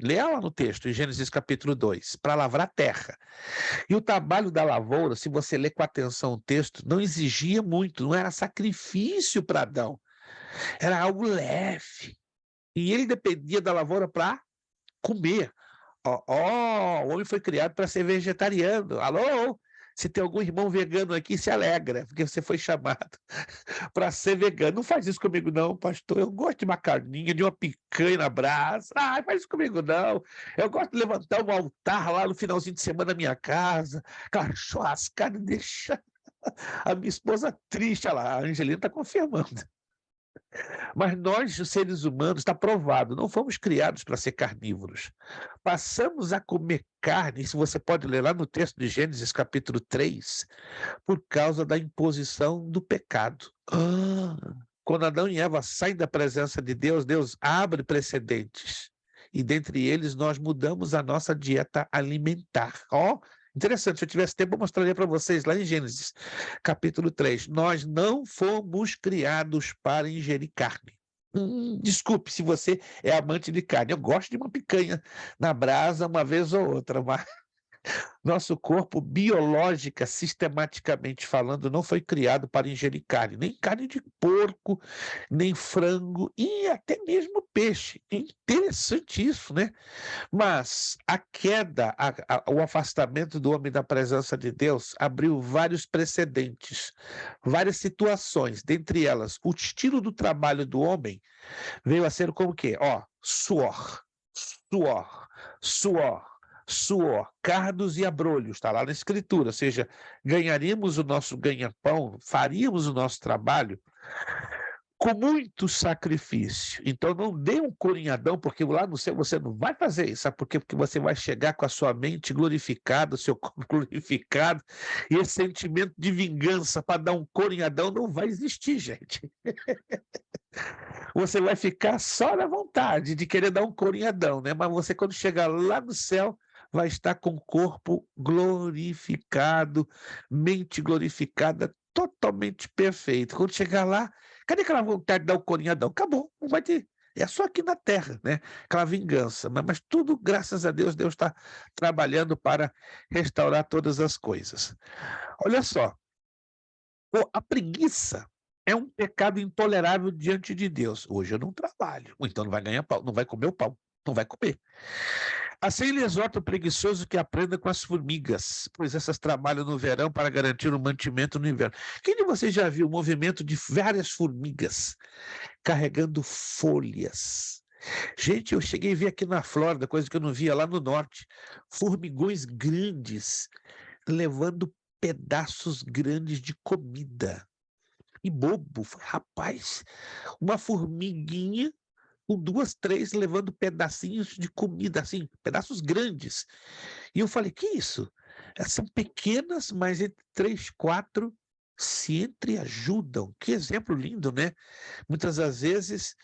Speaker 1: Leia lá no texto, em Gênesis capítulo 2, para lavrar a terra. E o trabalho da lavoura, se você ler com atenção o texto, não exigia muito, não era sacrifício para Adão. Era algo leve. E ele dependia da lavoura para comer. O homem foi criado para ser vegetariano. Alô? Se tem algum irmão vegano aqui, se alegra, porque você foi chamado para ser vegano. Não faz isso comigo não, pastor. Eu gosto de uma carninha, de uma picanha na brasa. Faz isso comigo não. Eu gosto de levantar um altar lá no finalzinho de semana na minha casa, aquela churrascada, deixa a minha esposa triste. Olha lá, a Angelina está confirmando. Mas nós, os seres humanos, está provado, não fomos criados para ser carnívoros. Passamos a comer carne, isso você pode ler lá no texto de Gênesis capítulo 3, por causa da imposição do pecado. Quando Adão e Eva saem da presença de Deus, Deus abre precedentes. E dentre eles nós mudamos a nossa dieta alimentar. Interessante, se eu tivesse tempo eu mostraria para vocês lá em Gênesis, capítulo 3. Nós não fomos criados para ingerir carne. Desculpe se você é amante de carne. Eu gosto de uma picanha na brasa uma vez ou outra, mas nosso corpo, biológica, sistematicamente falando, não foi criado para ingerir carne. Nem carne de porco, nem frango e até mesmo peixe. Interessante isso, né? Mas a queda, o afastamento do homem da presença de Deus abriu vários precedentes, várias situações. Dentre elas, o estilo do trabalho do homem veio a ser como o quê? Suor, suor, suor. Suor, cardos e abrolhos, está lá na Escritura, ou seja, ganharíamos o nosso ganha-pão, faríamos o nosso trabalho com muito sacrifício. Então não dê um couro em Adão, porque lá no céu você não vai fazer isso, sabe por quê? Porque você vai chegar com a sua mente glorificada, o seu corpo glorificado, e esse sentimento de vingança para dar um couro em Adão não vai existir, gente. Você vai ficar só na vontade de querer dar um couro em Adão, né? Mas você, quando chegar lá no céu, vai estar com o corpo glorificado, mente glorificada, totalmente perfeito. Quando chegar lá, cadê aquela vontade de dar o corinhadão? Acabou, não vai ter. É só aqui na Terra, né? Aquela vingança. Mas tudo, graças a Deus, Deus está trabalhando para restaurar todas as coisas. Olha só, a preguiça é um pecado intolerável diante de Deus. Hoje eu não trabalho, então não vai ganhar pão, não vai comer o pão, não vai comer. Assim ele exorta o preguiçoso que aprenda com as formigas, pois essas trabalham no verão para garantir o mantimento no inverno. Quem de vocês já viu o movimento de várias formigas carregando folhas? Gente, eu cheguei a ver aqui na Flórida, coisa que eu não via lá no norte, formigões grandes levando pedaços grandes de comida. E bobo, rapaz, uma formiguinha com 2, 3 levando pedacinhos de comida, assim, pedaços grandes. E eu falei, que isso? Elas são pequenas, mas entre 3, 4 se entreajudam. Que exemplo lindo, né? Muitas das vezes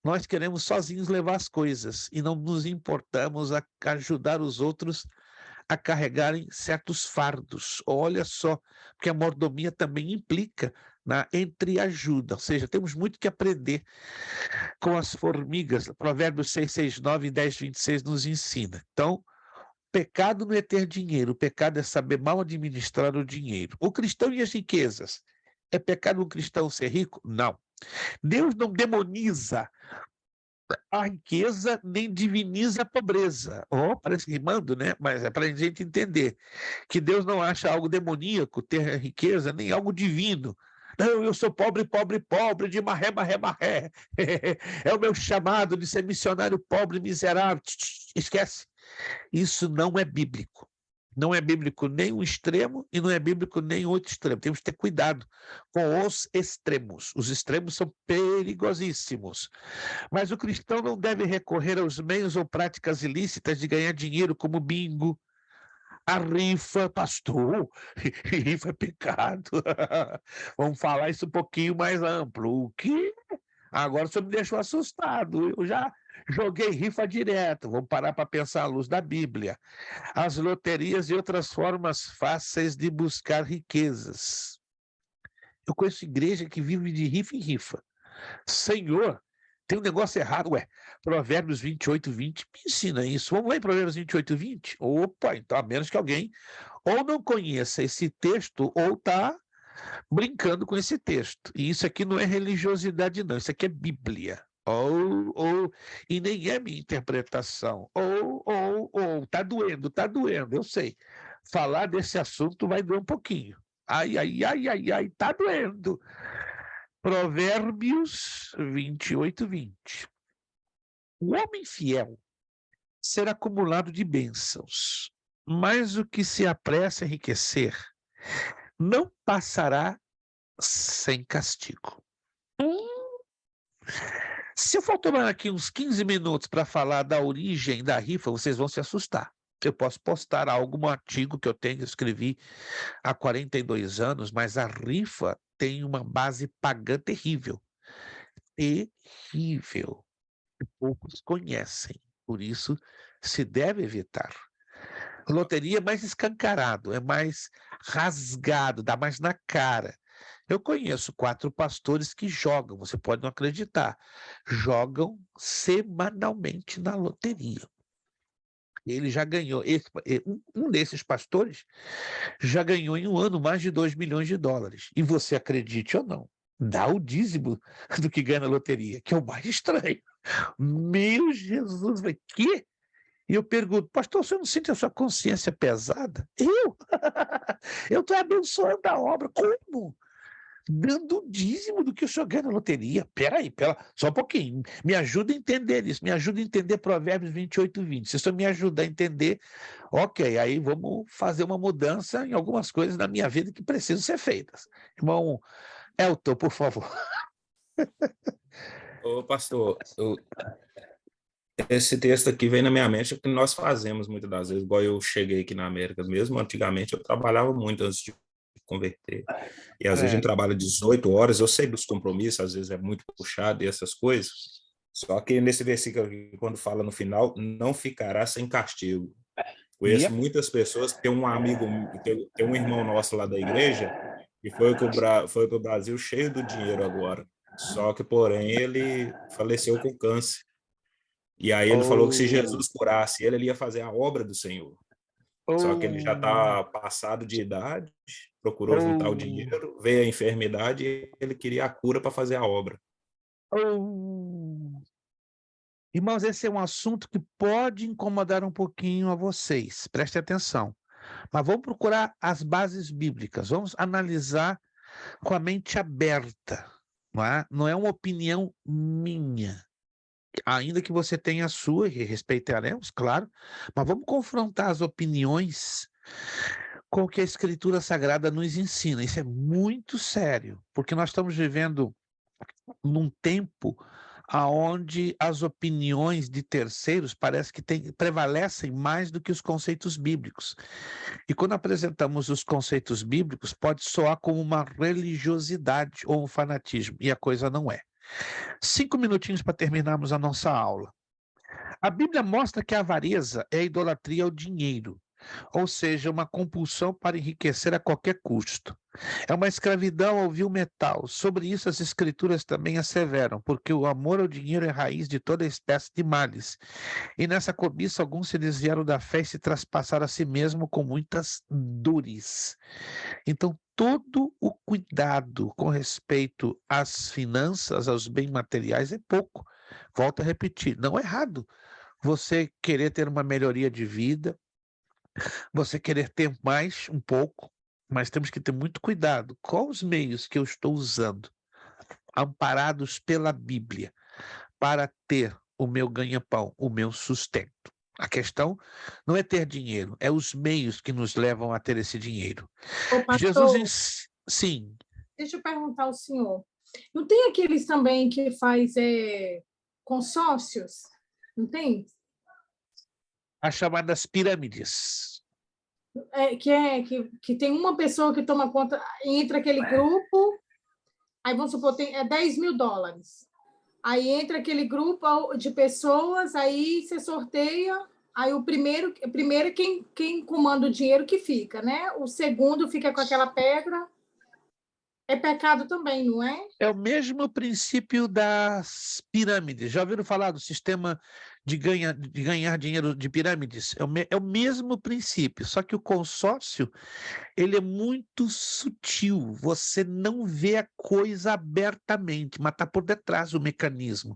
Speaker 1: nós queremos sozinhos levar as coisas e não nos importamos a ajudar os outros a carregarem certos fardos. Olha só, porque a mordomia também implica na entreajuda, ou seja, temos muito que aprender com as formigas. Provérbios 6:6-9 e 10:26 nos ensina. Então, pecado não é ter dinheiro, o pecado é saber mal administrar o dinheiro. O cristão e as riquezas. É pecado um cristão ser rico? Não. Deus não demoniza a riqueza nem diviniza a pobreza. Oh, parece rimando, né? Mas é para a gente entender que Deus não acha algo demoníaco ter riqueza, nem algo divino. Não, eu sou pobre, pobre, pobre, de marré, marré, marré. É o meu chamado de ser missionário pobre, miserável. Esquece. Isso não é bíblico. Não é bíblico nem um extremo e não é bíblico nem outro extremo. Temos que ter cuidado com os extremos. Os extremos são perigosíssimos. Mas o cristão não deve recorrer aos meios ou práticas ilícitas de ganhar dinheiro, como bingo, a rifa, pastor, rifa é pecado. Vamos falar isso um pouquinho mais amplo. O quê? Agora você me deixou assustado. Eu já joguei rifa direto. Vamos parar para pensar à luz da Bíblia. As loterias e outras formas fáceis de buscar riquezas. Eu conheço igreja que vive de rifa em rifa. Senhor, tem um negócio errado. Ué, Provérbios 28:20 me ensina isso. Vamos lá em Provérbios 28:20? Opa, então a menos que alguém ou não conheça esse texto ou está brincando com esse texto. E isso aqui não é religiosidade, não. Isso aqui é Bíblia. E nem é minha interpretação. Tá doendo, eu sei. Falar desse assunto vai doer um pouquinho. Ai, tá doendo. Provérbios 28:20. O homem fiel será acumulado de bênçãos, mas o que se apressa a enriquecer não passará sem castigo. Se eu for tomar aqui uns 15 minutos para falar da origem da rifa, vocês vão se assustar. Eu posso postar algum artigo que eu escrevi há 42 anos, mas a rifa tem uma base pagã terrível. Terrível. Que poucos conhecem. Por isso, se deve evitar. Loteria é mais escancarado, é mais rasgado, dá mais na cara. Eu conheço 4 pastores que jogam, você pode não acreditar, jogam semanalmente na loteria. Ele já ganhou, um desses pastores já ganhou em um ano mais de 2 milhões de dólares. E você acredite ou não, dá o dízimo do que ganha na loteria, que é o mais estranho. Meu Jesus, que? E eu pergunto, pastor, você não sente a sua consciência pesada? Eu estou abençoando a obra. Como? Dando o dízimo do que o senhor ganha na loteria. Peraí, só um pouquinho. Me ajuda a entender isso. Me ajuda a entender Provérbios 28:20. Se o senhor me ajudar a entender, ok, aí vamos fazer uma mudança em algumas coisas na minha vida que precisam ser feitas. Irmão Elton, por favor.
Speaker 7: Ô, pastor, esse texto aqui vem na minha mente, o que nós fazemos muitas das vezes, igual eu cheguei aqui na América mesmo, antigamente eu trabalhava muito antes de converter, e às vezes a gente trabalha 18 horas, eu sei dos compromissos, às vezes é muito puxado e essas coisas, só que nesse versículo aqui, quando fala no final, não ficará sem castigo. Conheço muitas pessoas, tem um amigo, tem um irmão nosso lá da igreja, E foi para o Brasil cheio do dinheiro agora. Só que, porém, ele faleceu com câncer. E aí ele falou que se Jesus curasse ele ia fazer a obra do Senhor. Só que ele já está passado de idade, procurou juntar o dinheiro, veio a enfermidade e ele queria a cura para fazer a obra.
Speaker 1: Irmãos, esse é um assunto que pode incomodar um pouquinho a vocês. Prestem atenção. Mas vamos procurar as bases bíblicas. Vamos analisar com a mente aberta. Não é uma opinião minha. Ainda que você tenha a sua, e respeitaremos, claro. Mas vamos confrontar as opiniões com o que a Escritura Sagrada nos ensina. Isso é muito sério, porque nós estamos vivendo num tempo aonde as opiniões de terceiros parece que prevalecem mais do que os conceitos bíblicos. E quando apresentamos os conceitos bíblicos, pode soar como uma religiosidade ou um fanatismo, e a coisa não é. 5 minutinhos para terminarmos a nossa aula. A Bíblia mostra que a avareza é a idolatria ao dinheiro, ou seja, uma compulsão para enriquecer a qualquer custo. É uma escravidão ao vil metal. Sobre isso as Escrituras também asseveram, porque o amor ao dinheiro é raiz de toda espécie de males. E nessa cobiça alguns se desviaram da fé e se traspassaram a si mesmo com muitas dores. Então, todo o cuidado com respeito às finanças, aos bens materiais, é pouco. Volto a repetir, não é errado você querer ter uma melhoria de vida, você querer ter mais um pouco, mas temos que ter muito cuidado. Quais os meios que eu estou usando, amparados pela Bíblia, para ter o meu ganha-pão, o meu sustento? A questão não é ter dinheiro, é os meios que nos levam a ter esse dinheiro.
Speaker 8: Ô, pastor,
Speaker 1: Sim.
Speaker 8: deixa eu perguntar ao senhor. Não tem aqueles também que faz consórcios? Não tem?
Speaker 1: As chamadas pirâmides.
Speaker 8: Que tem uma pessoa que toma conta, entra aquele grupo, aí vamos supor, tem $10 mil. Aí entra aquele grupo de pessoas, aí você sorteia, aí o primeiro quem comanda o dinheiro que fica, né? O segundo fica com aquela pedra. É pecado também, não é?
Speaker 1: É o mesmo princípio das pirâmides. Já ouviram falar do sistema de ganhar dinheiro de pirâmides? É o mesmo princípio, só que o consórcio ele é muito sutil. Você não vê a coisa abertamente, mas está por detrás do mecanismo.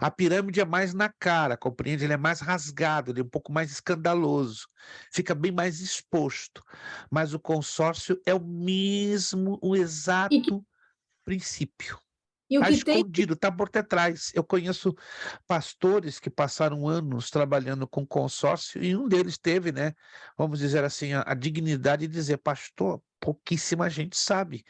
Speaker 1: A pirâmide é mais na cara, compreende? Ele é mais rasgado, ele é um pouco mais escandaloso, fica bem mais exposto. Mas o consórcio é o exato princípio. Está escondido, está por detrás. Eu conheço pastores que passaram anos trabalhando com consórcio e um deles teve, né, vamos dizer assim, a dignidade de dizer, pastor, pouquíssima gente sabe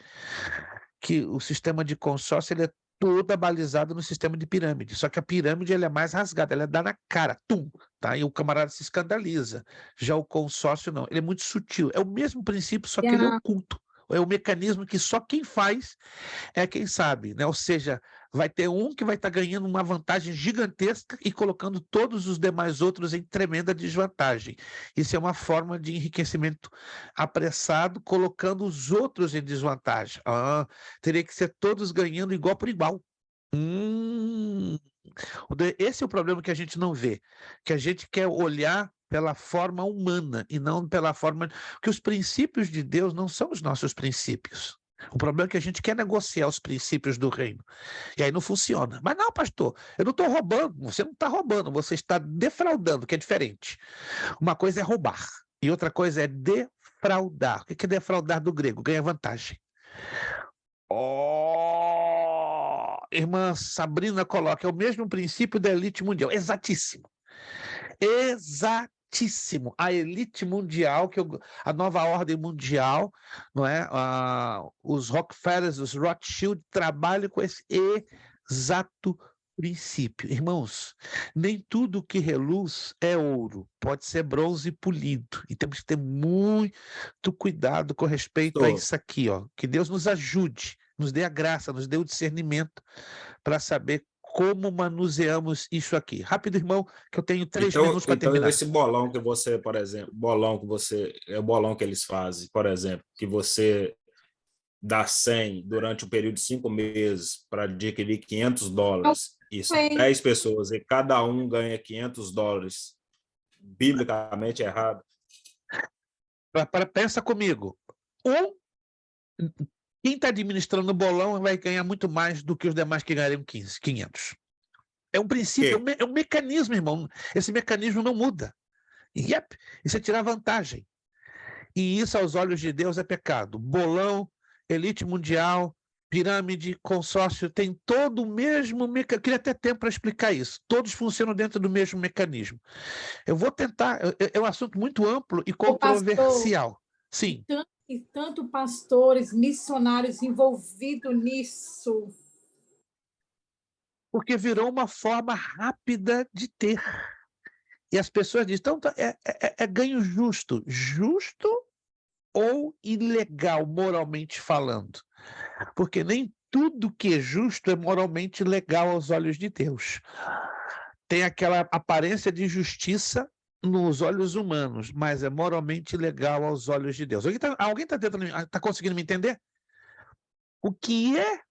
Speaker 1: que o sistema de consórcio ele é toda balizado no sistema de pirâmide. Só que a pirâmide ela é mais rasgada, ela dá na cara, tá? E o camarada se escandaliza. Já o consórcio não, ele é muito sutil. É o mesmo princípio, só que ele é oculto. É o mecanismo que só quem faz é quem sabe, né? Ou seja, vai ter um que vai estar ganhando uma vantagem gigantesca e colocando todos os demais outros em tremenda desvantagem. Isso é uma forma de enriquecimento apressado, colocando os outros em desvantagem. Teria que ser todos ganhando igual por igual. Esse é o problema que a gente não vê, que a gente quer olhar pela forma humana e não pela forma... que os princípios de Deus não são os nossos princípios. O problema é que a gente quer negociar os princípios do reino. E aí não funciona. Mas não, pastor, eu não estou roubando. Você não está roubando, você está defraudando, que é diferente. Uma coisa é roubar e outra coisa é defraudar. O que é defraudar do grego? Ganha vantagem. Irmã Sabrina coloca, é o mesmo princípio da elite mundial. Exatíssimo. Exatíssimo. A elite mundial, a nova ordem mundial, não é? Os Rockefellers, os Rothschild trabalham com esse exato princípio. Irmãos, nem tudo que reluz é ouro, pode ser bronze polido. E temos que ter muito cuidado com respeito a isso aqui, ó. Que Deus nos ajude, nos dê a graça, nos dê o discernimento para saber como manuseamos isso aqui. Rápido, irmão, que eu tenho 3 minutos para terminar.
Speaker 7: Então, esse bolão que você, por exemplo, é o bolão que eles fazem, por exemplo, que você dá 100 durante o período de 5 meses para adquirir $500, e
Speaker 8: Sim.
Speaker 7: 10 pessoas e cada um ganha $500, biblicamente errado.
Speaker 1: Pensa comigo. Quem está administrando o bolão vai ganhar muito mais do que os demais que ganhariam 500. É um princípio, é um mecanismo, irmão. Esse mecanismo não muda. Yep, isso é tirar vantagem. E isso, aos olhos de Deus, é pecado. Bolão, elite mundial, pirâmide, consórcio, tem todo o mesmo mecanismo. Eu queria ter tempo para explicar isso. Todos funcionam dentro do mesmo mecanismo. Eu vou tentar. É um assunto muito amplo e controversial. Sim.
Speaker 8: E tanto pastores, missionários envolvidos nisso.
Speaker 1: Porque virou uma forma rápida de ter. E as pessoas dizem, então, é ganho justo. Justo ou ilegal, moralmente falando? Porque nem tudo que é justo é moralmente legal aos olhos de Deus. Tem aquela aparência de justiça nos olhos humanos, mas é moralmente legal aos olhos de Deus. Alguém está conseguindo me entender? O que é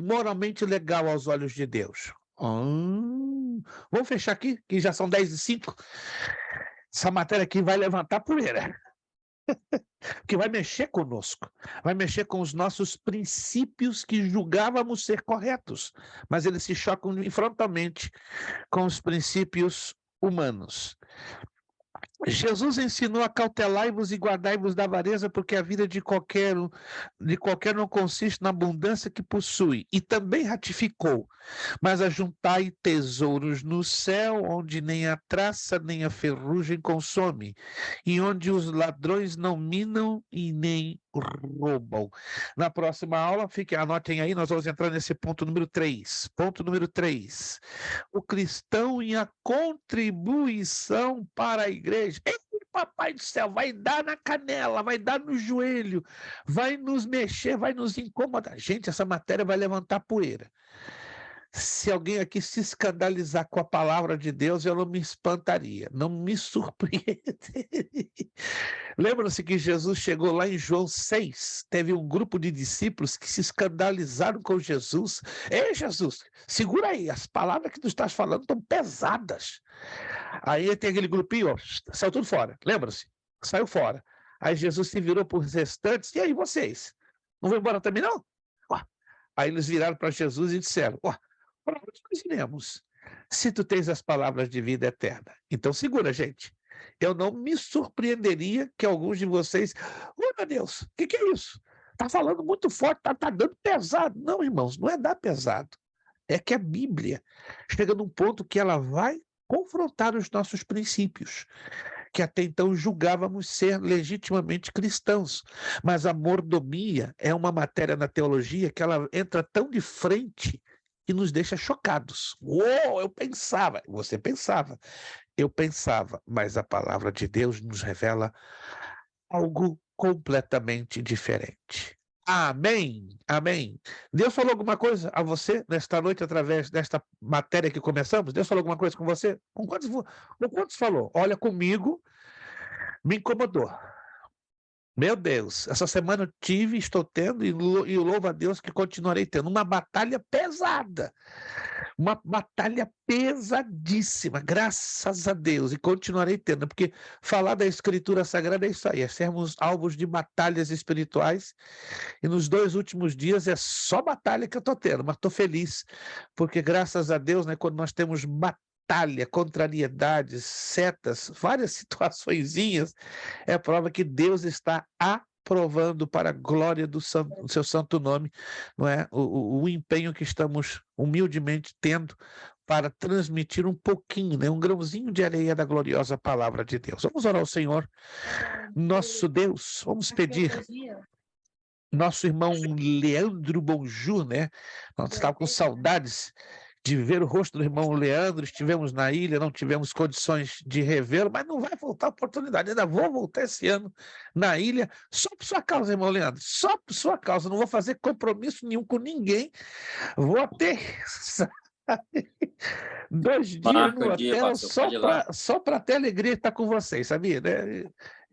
Speaker 1: moralmente legal aos olhos de Deus? Vamos fechar aqui, que já são 10h05. Essa matéria aqui vai levantar poeira. Que vai mexer conosco. Vai mexer com os nossos princípios que julgávamos ser corretos. Mas eles se chocam frontalmente com os princípios humanos. Jesus ensinou: acautelai-vos e guardai-vos da avareza, porque a vida de qualquer não consiste na abundância que possui. E também ratificou: mas ajuntai tesouros no céu, onde nem a traça nem a ferrugem consome, e onde os ladrões não minam e nem roubam. Na próxima aula, anotem aí, nós vamos entrar nesse ponto número 3. Ponto número 3. O cristão e a contribuição para a igreja. Ei, papai do céu, vai dar na canela, vai dar no joelho, vai nos mexer, vai nos incomodar. Gente, essa matéria vai levantar poeira. Se alguém aqui se escandalizar com a palavra de Deus, eu não me espantaria, não me surpreenderia. Lembram-se que Jesus chegou lá em João 6, teve um grupo de discípulos que se escandalizaram com Jesus. Ei, Jesus, segura aí, as palavras que tu estás falando estão pesadas. Aí tem aquele grupinho, ó, saiu tudo fora, lembra-se? Saiu fora. Aí Jesus se virou para os restantes: e aí vocês? Não vão embora também não? Aí eles viraram para Jesus e disseram: para onde nós iremos, se tu tens as palavras de vida eterna? Então segura, gente. Eu não me surpreenderia que alguns de vocês: meu Deus, o que é isso? Está falando muito forte, está dando pesado. Não, irmãos, não é dar pesado. É que a Bíblia chega num ponto que ela vai confrontar os nossos princípios, que até então julgávamos ser legitimamente cristãos. Mas a mordomia é uma matéria na teologia que ela entra tão de frente que nos deixa chocados. Eu pensava, você pensava, eu pensava, mas a palavra de Deus nos revela algo completamente diferente. Amém, amém. Deus falou alguma coisa a você nesta noite através desta matéria que começamos? Deus falou alguma coisa com você? Com quantos falou? Olha, comigo me incomodou. Meu Deus, essa semana eu tive, estou tendo, e louvo a Deus que continuarei tendo uma batalha pesada. Uma batalha pesadíssima, graças a Deus, e continuarei tendo, porque falar da Escritura Sagrada é isso aí, é sermos alvos de batalhas espirituais, e nos 2 últimos dias é só batalha que eu estou tendo, mas estou feliz, porque graças a Deus, né, quando nós temos batalha, contrariedades, setas, várias situaçõezinhas, é prova que Deus está aprovando para a glória do seu santo nome, não é? O empenho que estamos humildemente tendo para transmitir um pouquinho, né? Um grãozinho de areia da gloriosa palavra de Deus. Vamos orar ao Senhor, nosso Deus, vamos pedir. Nosso irmão Leandro Bonjour, né? Nós estávamos com saudades de ver o rosto do irmão Leandro, estivemos na ilha, não tivemos condições de revê-lo, mas não vai faltar oportunidade, ainda vou voltar esse ano na ilha, só por sua causa, irmão Leandro, só por sua causa, não vou fazer compromisso nenhum com ninguém, vou ter 2 dias no hotel só para ter alegria de estar com vocês, sabia? Né?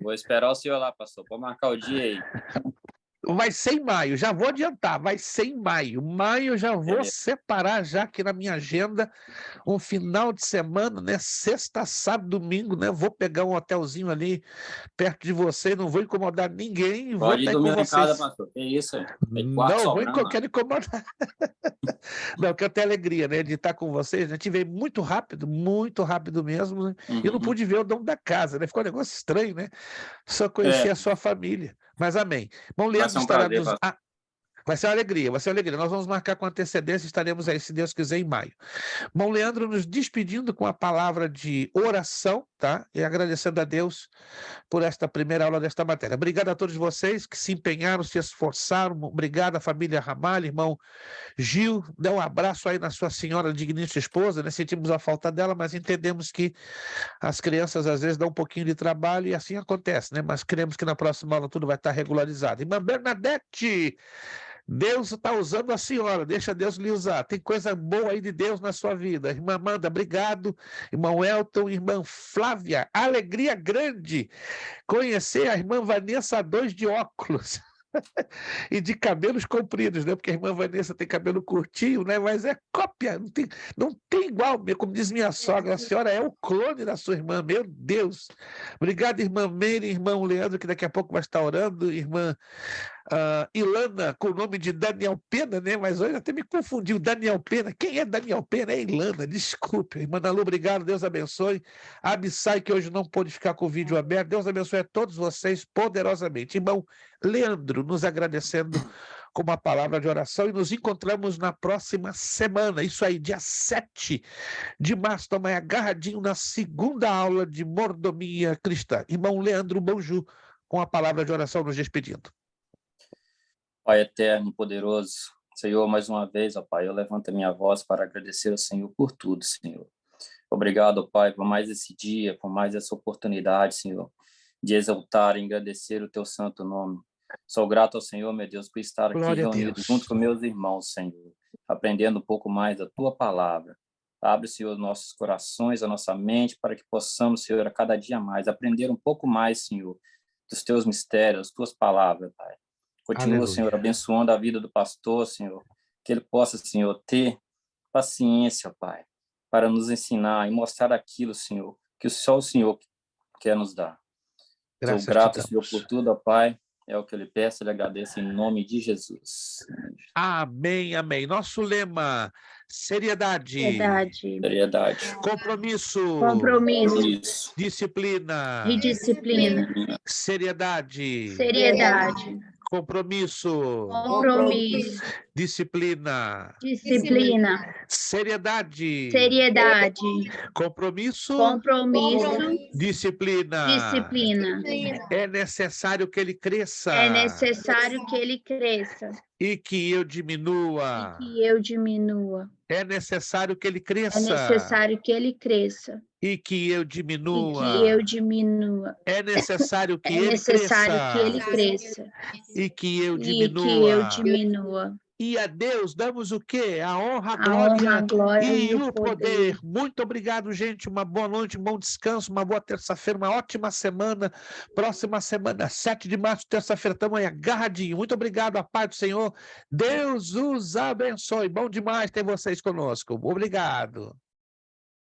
Speaker 9: Vou esperar o senhor lá, pastor, pode marcar o dia aí.
Speaker 1: Vai ser em maio, já vou adiantar, vai ser em maio. Maio eu já vou separar já aqui na minha agenda um final de semana, né? Sexta, sábado, domingo, né? Vou pegar um hotelzinho ali perto de você, não vou incomodar ninguém, vou
Speaker 9: Pode ir
Speaker 1: estar com
Speaker 9: dormir lá em casa,
Speaker 1: vocês.
Speaker 9: pastor. Que isso? Tem quarto
Speaker 1: Não,
Speaker 9: sobrando lá.
Speaker 1: quero incomodar. Não, que eu tenho alegria, né, de estar com vocês, né? Tive muito rápido mesmo, né? E eu não pude ver o dono da casa, né? Ficou um negócio estranho, né? Só conheci a sua família. Mas amém. Bom,
Speaker 9: Vai
Speaker 1: Leandro
Speaker 9: ser um
Speaker 1: estará
Speaker 9: prazer,
Speaker 1: nos...
Speaker 9: pastor.
Speaker 1: Vai ser uma alegria, vai ser uma alegria. Nós vamos marcar com antecedência, estaremos aí, se Deus quiser, em maio. Bom, Leandro, nos despedindo com a palavra de oração, tá? E agradecendo a Deus por esta primeira aula desta matéria. Obrigado a todos vocês que se empenharam, se esforçaram. Obrigado à família Ramalho, irmão Gil. Dê um abraço aí na sua senhora digníssima esposa, né? Sentimos a falta dela, mas entendemos que as crianças às vezes dão um pouquinho de trabalho e assim acontece, né? Mas queremos que na próxima aula tudo vai estar regularizado. Irmã Bernadette, Deus está usando a senhora, deixa Deus lhe usar. Tem coisa boa aí de Deus na sua vida. Irmã Amanda, obrigado. Irmão Elton, irmã Flávia, alegria grande conhecer a irmã Vanessa 2 de óculos. E de cabelos compridos, né? Porque a irmã Vanessa tem cabelo curtinho, né? Mas é cópia, não tem igual, como diz minha sogra, a senhora é o clone da sua irmã, meu Deus. Obrigado, irmã Meire, irmão Leandro, que daqui a pouco vai estar orando, irmã Ilana, com o nome de Daniel Pena, né? Mas hoje até me confundiu, Daniel Pena. Quem é Daniel Pena? É Ilana, desculpe. Irmã Nalu, obrigado, Deus abençoe. A Abissai, que hoje não pôde ficar com o vídeo aberto, Deus abençoe a todos vocês poderosamente. Irmão Leandro, nos agradecendo com uma palavra de oração e nos encontramos na próxima semana. Isso aí, dia 7 de março, tamo aí agarradinho na segunda aula de mordomia cristã. Irmão Leandro Bonju, com a palavra de oração nos despedindo.
Speaker 9: Pai eterno e poderoso, Senhor, mais uma vez, ó Pai, eu levanto a minha voz para agradecer ao Senhor por tudo, Senhor. Obrigado, ó Pai, por mais esse dia, por mais essa oportunidade, Senhor, de exaltar e engrandecer o Teu santo nome. Sou grato ao Senhor, meu Deus, por estar aqui reunido junto com meus irmãos, Senhor, aprendendo um pouco mais da Tua palavra. Abre, Senhor, nossos corações, a nossa mente, para que possamos, Senhor, a cada dia mais, aprender um pouco mais, Senhor, dos Teus mistérios, das Tuas palavras, Pai. Continua, aleluia, Senhor, abençoando a vida do pastor, Senhor, que ele possa, Senhor, ter paciência, Pai, para nos ensinar e mostrar aquilo, Senhor, que só o Senhor quer nos dar. Sou grato, Senhor, por tudo, ó Pai. É o que eu lhe peço e lhe agradeço em nome de Jesus.
Speaker 1: Amém, amém. Nosso lema, seriedade.
Speaker 9: Seriedade.
Speaker 1: Compromisso. Disciplina.
Speaker 3: E disciplina.
Speaker 1: Seriedade. Compromisso. Disciplina. Seriedade. Compromisso. Disciplina. É necessário que ele cresça. E que eu diminua. É necessário que ele cresça. E que eu diminua. É necessário que ele cresça. E que eu diminua. E a Deus damos o quê? A honra, a glória e o poder. Muito obrigado, gente. Uma boa noite, um bom descanso, uma boa terça-feira, uma ótima semana. Próxima semana, 7 de março, terça-feira, estamos aí agarradinho. Muito obrigado, a paz do Senhor. Deus os abençoe. Bom demais ter vocês conosco. Obrigado.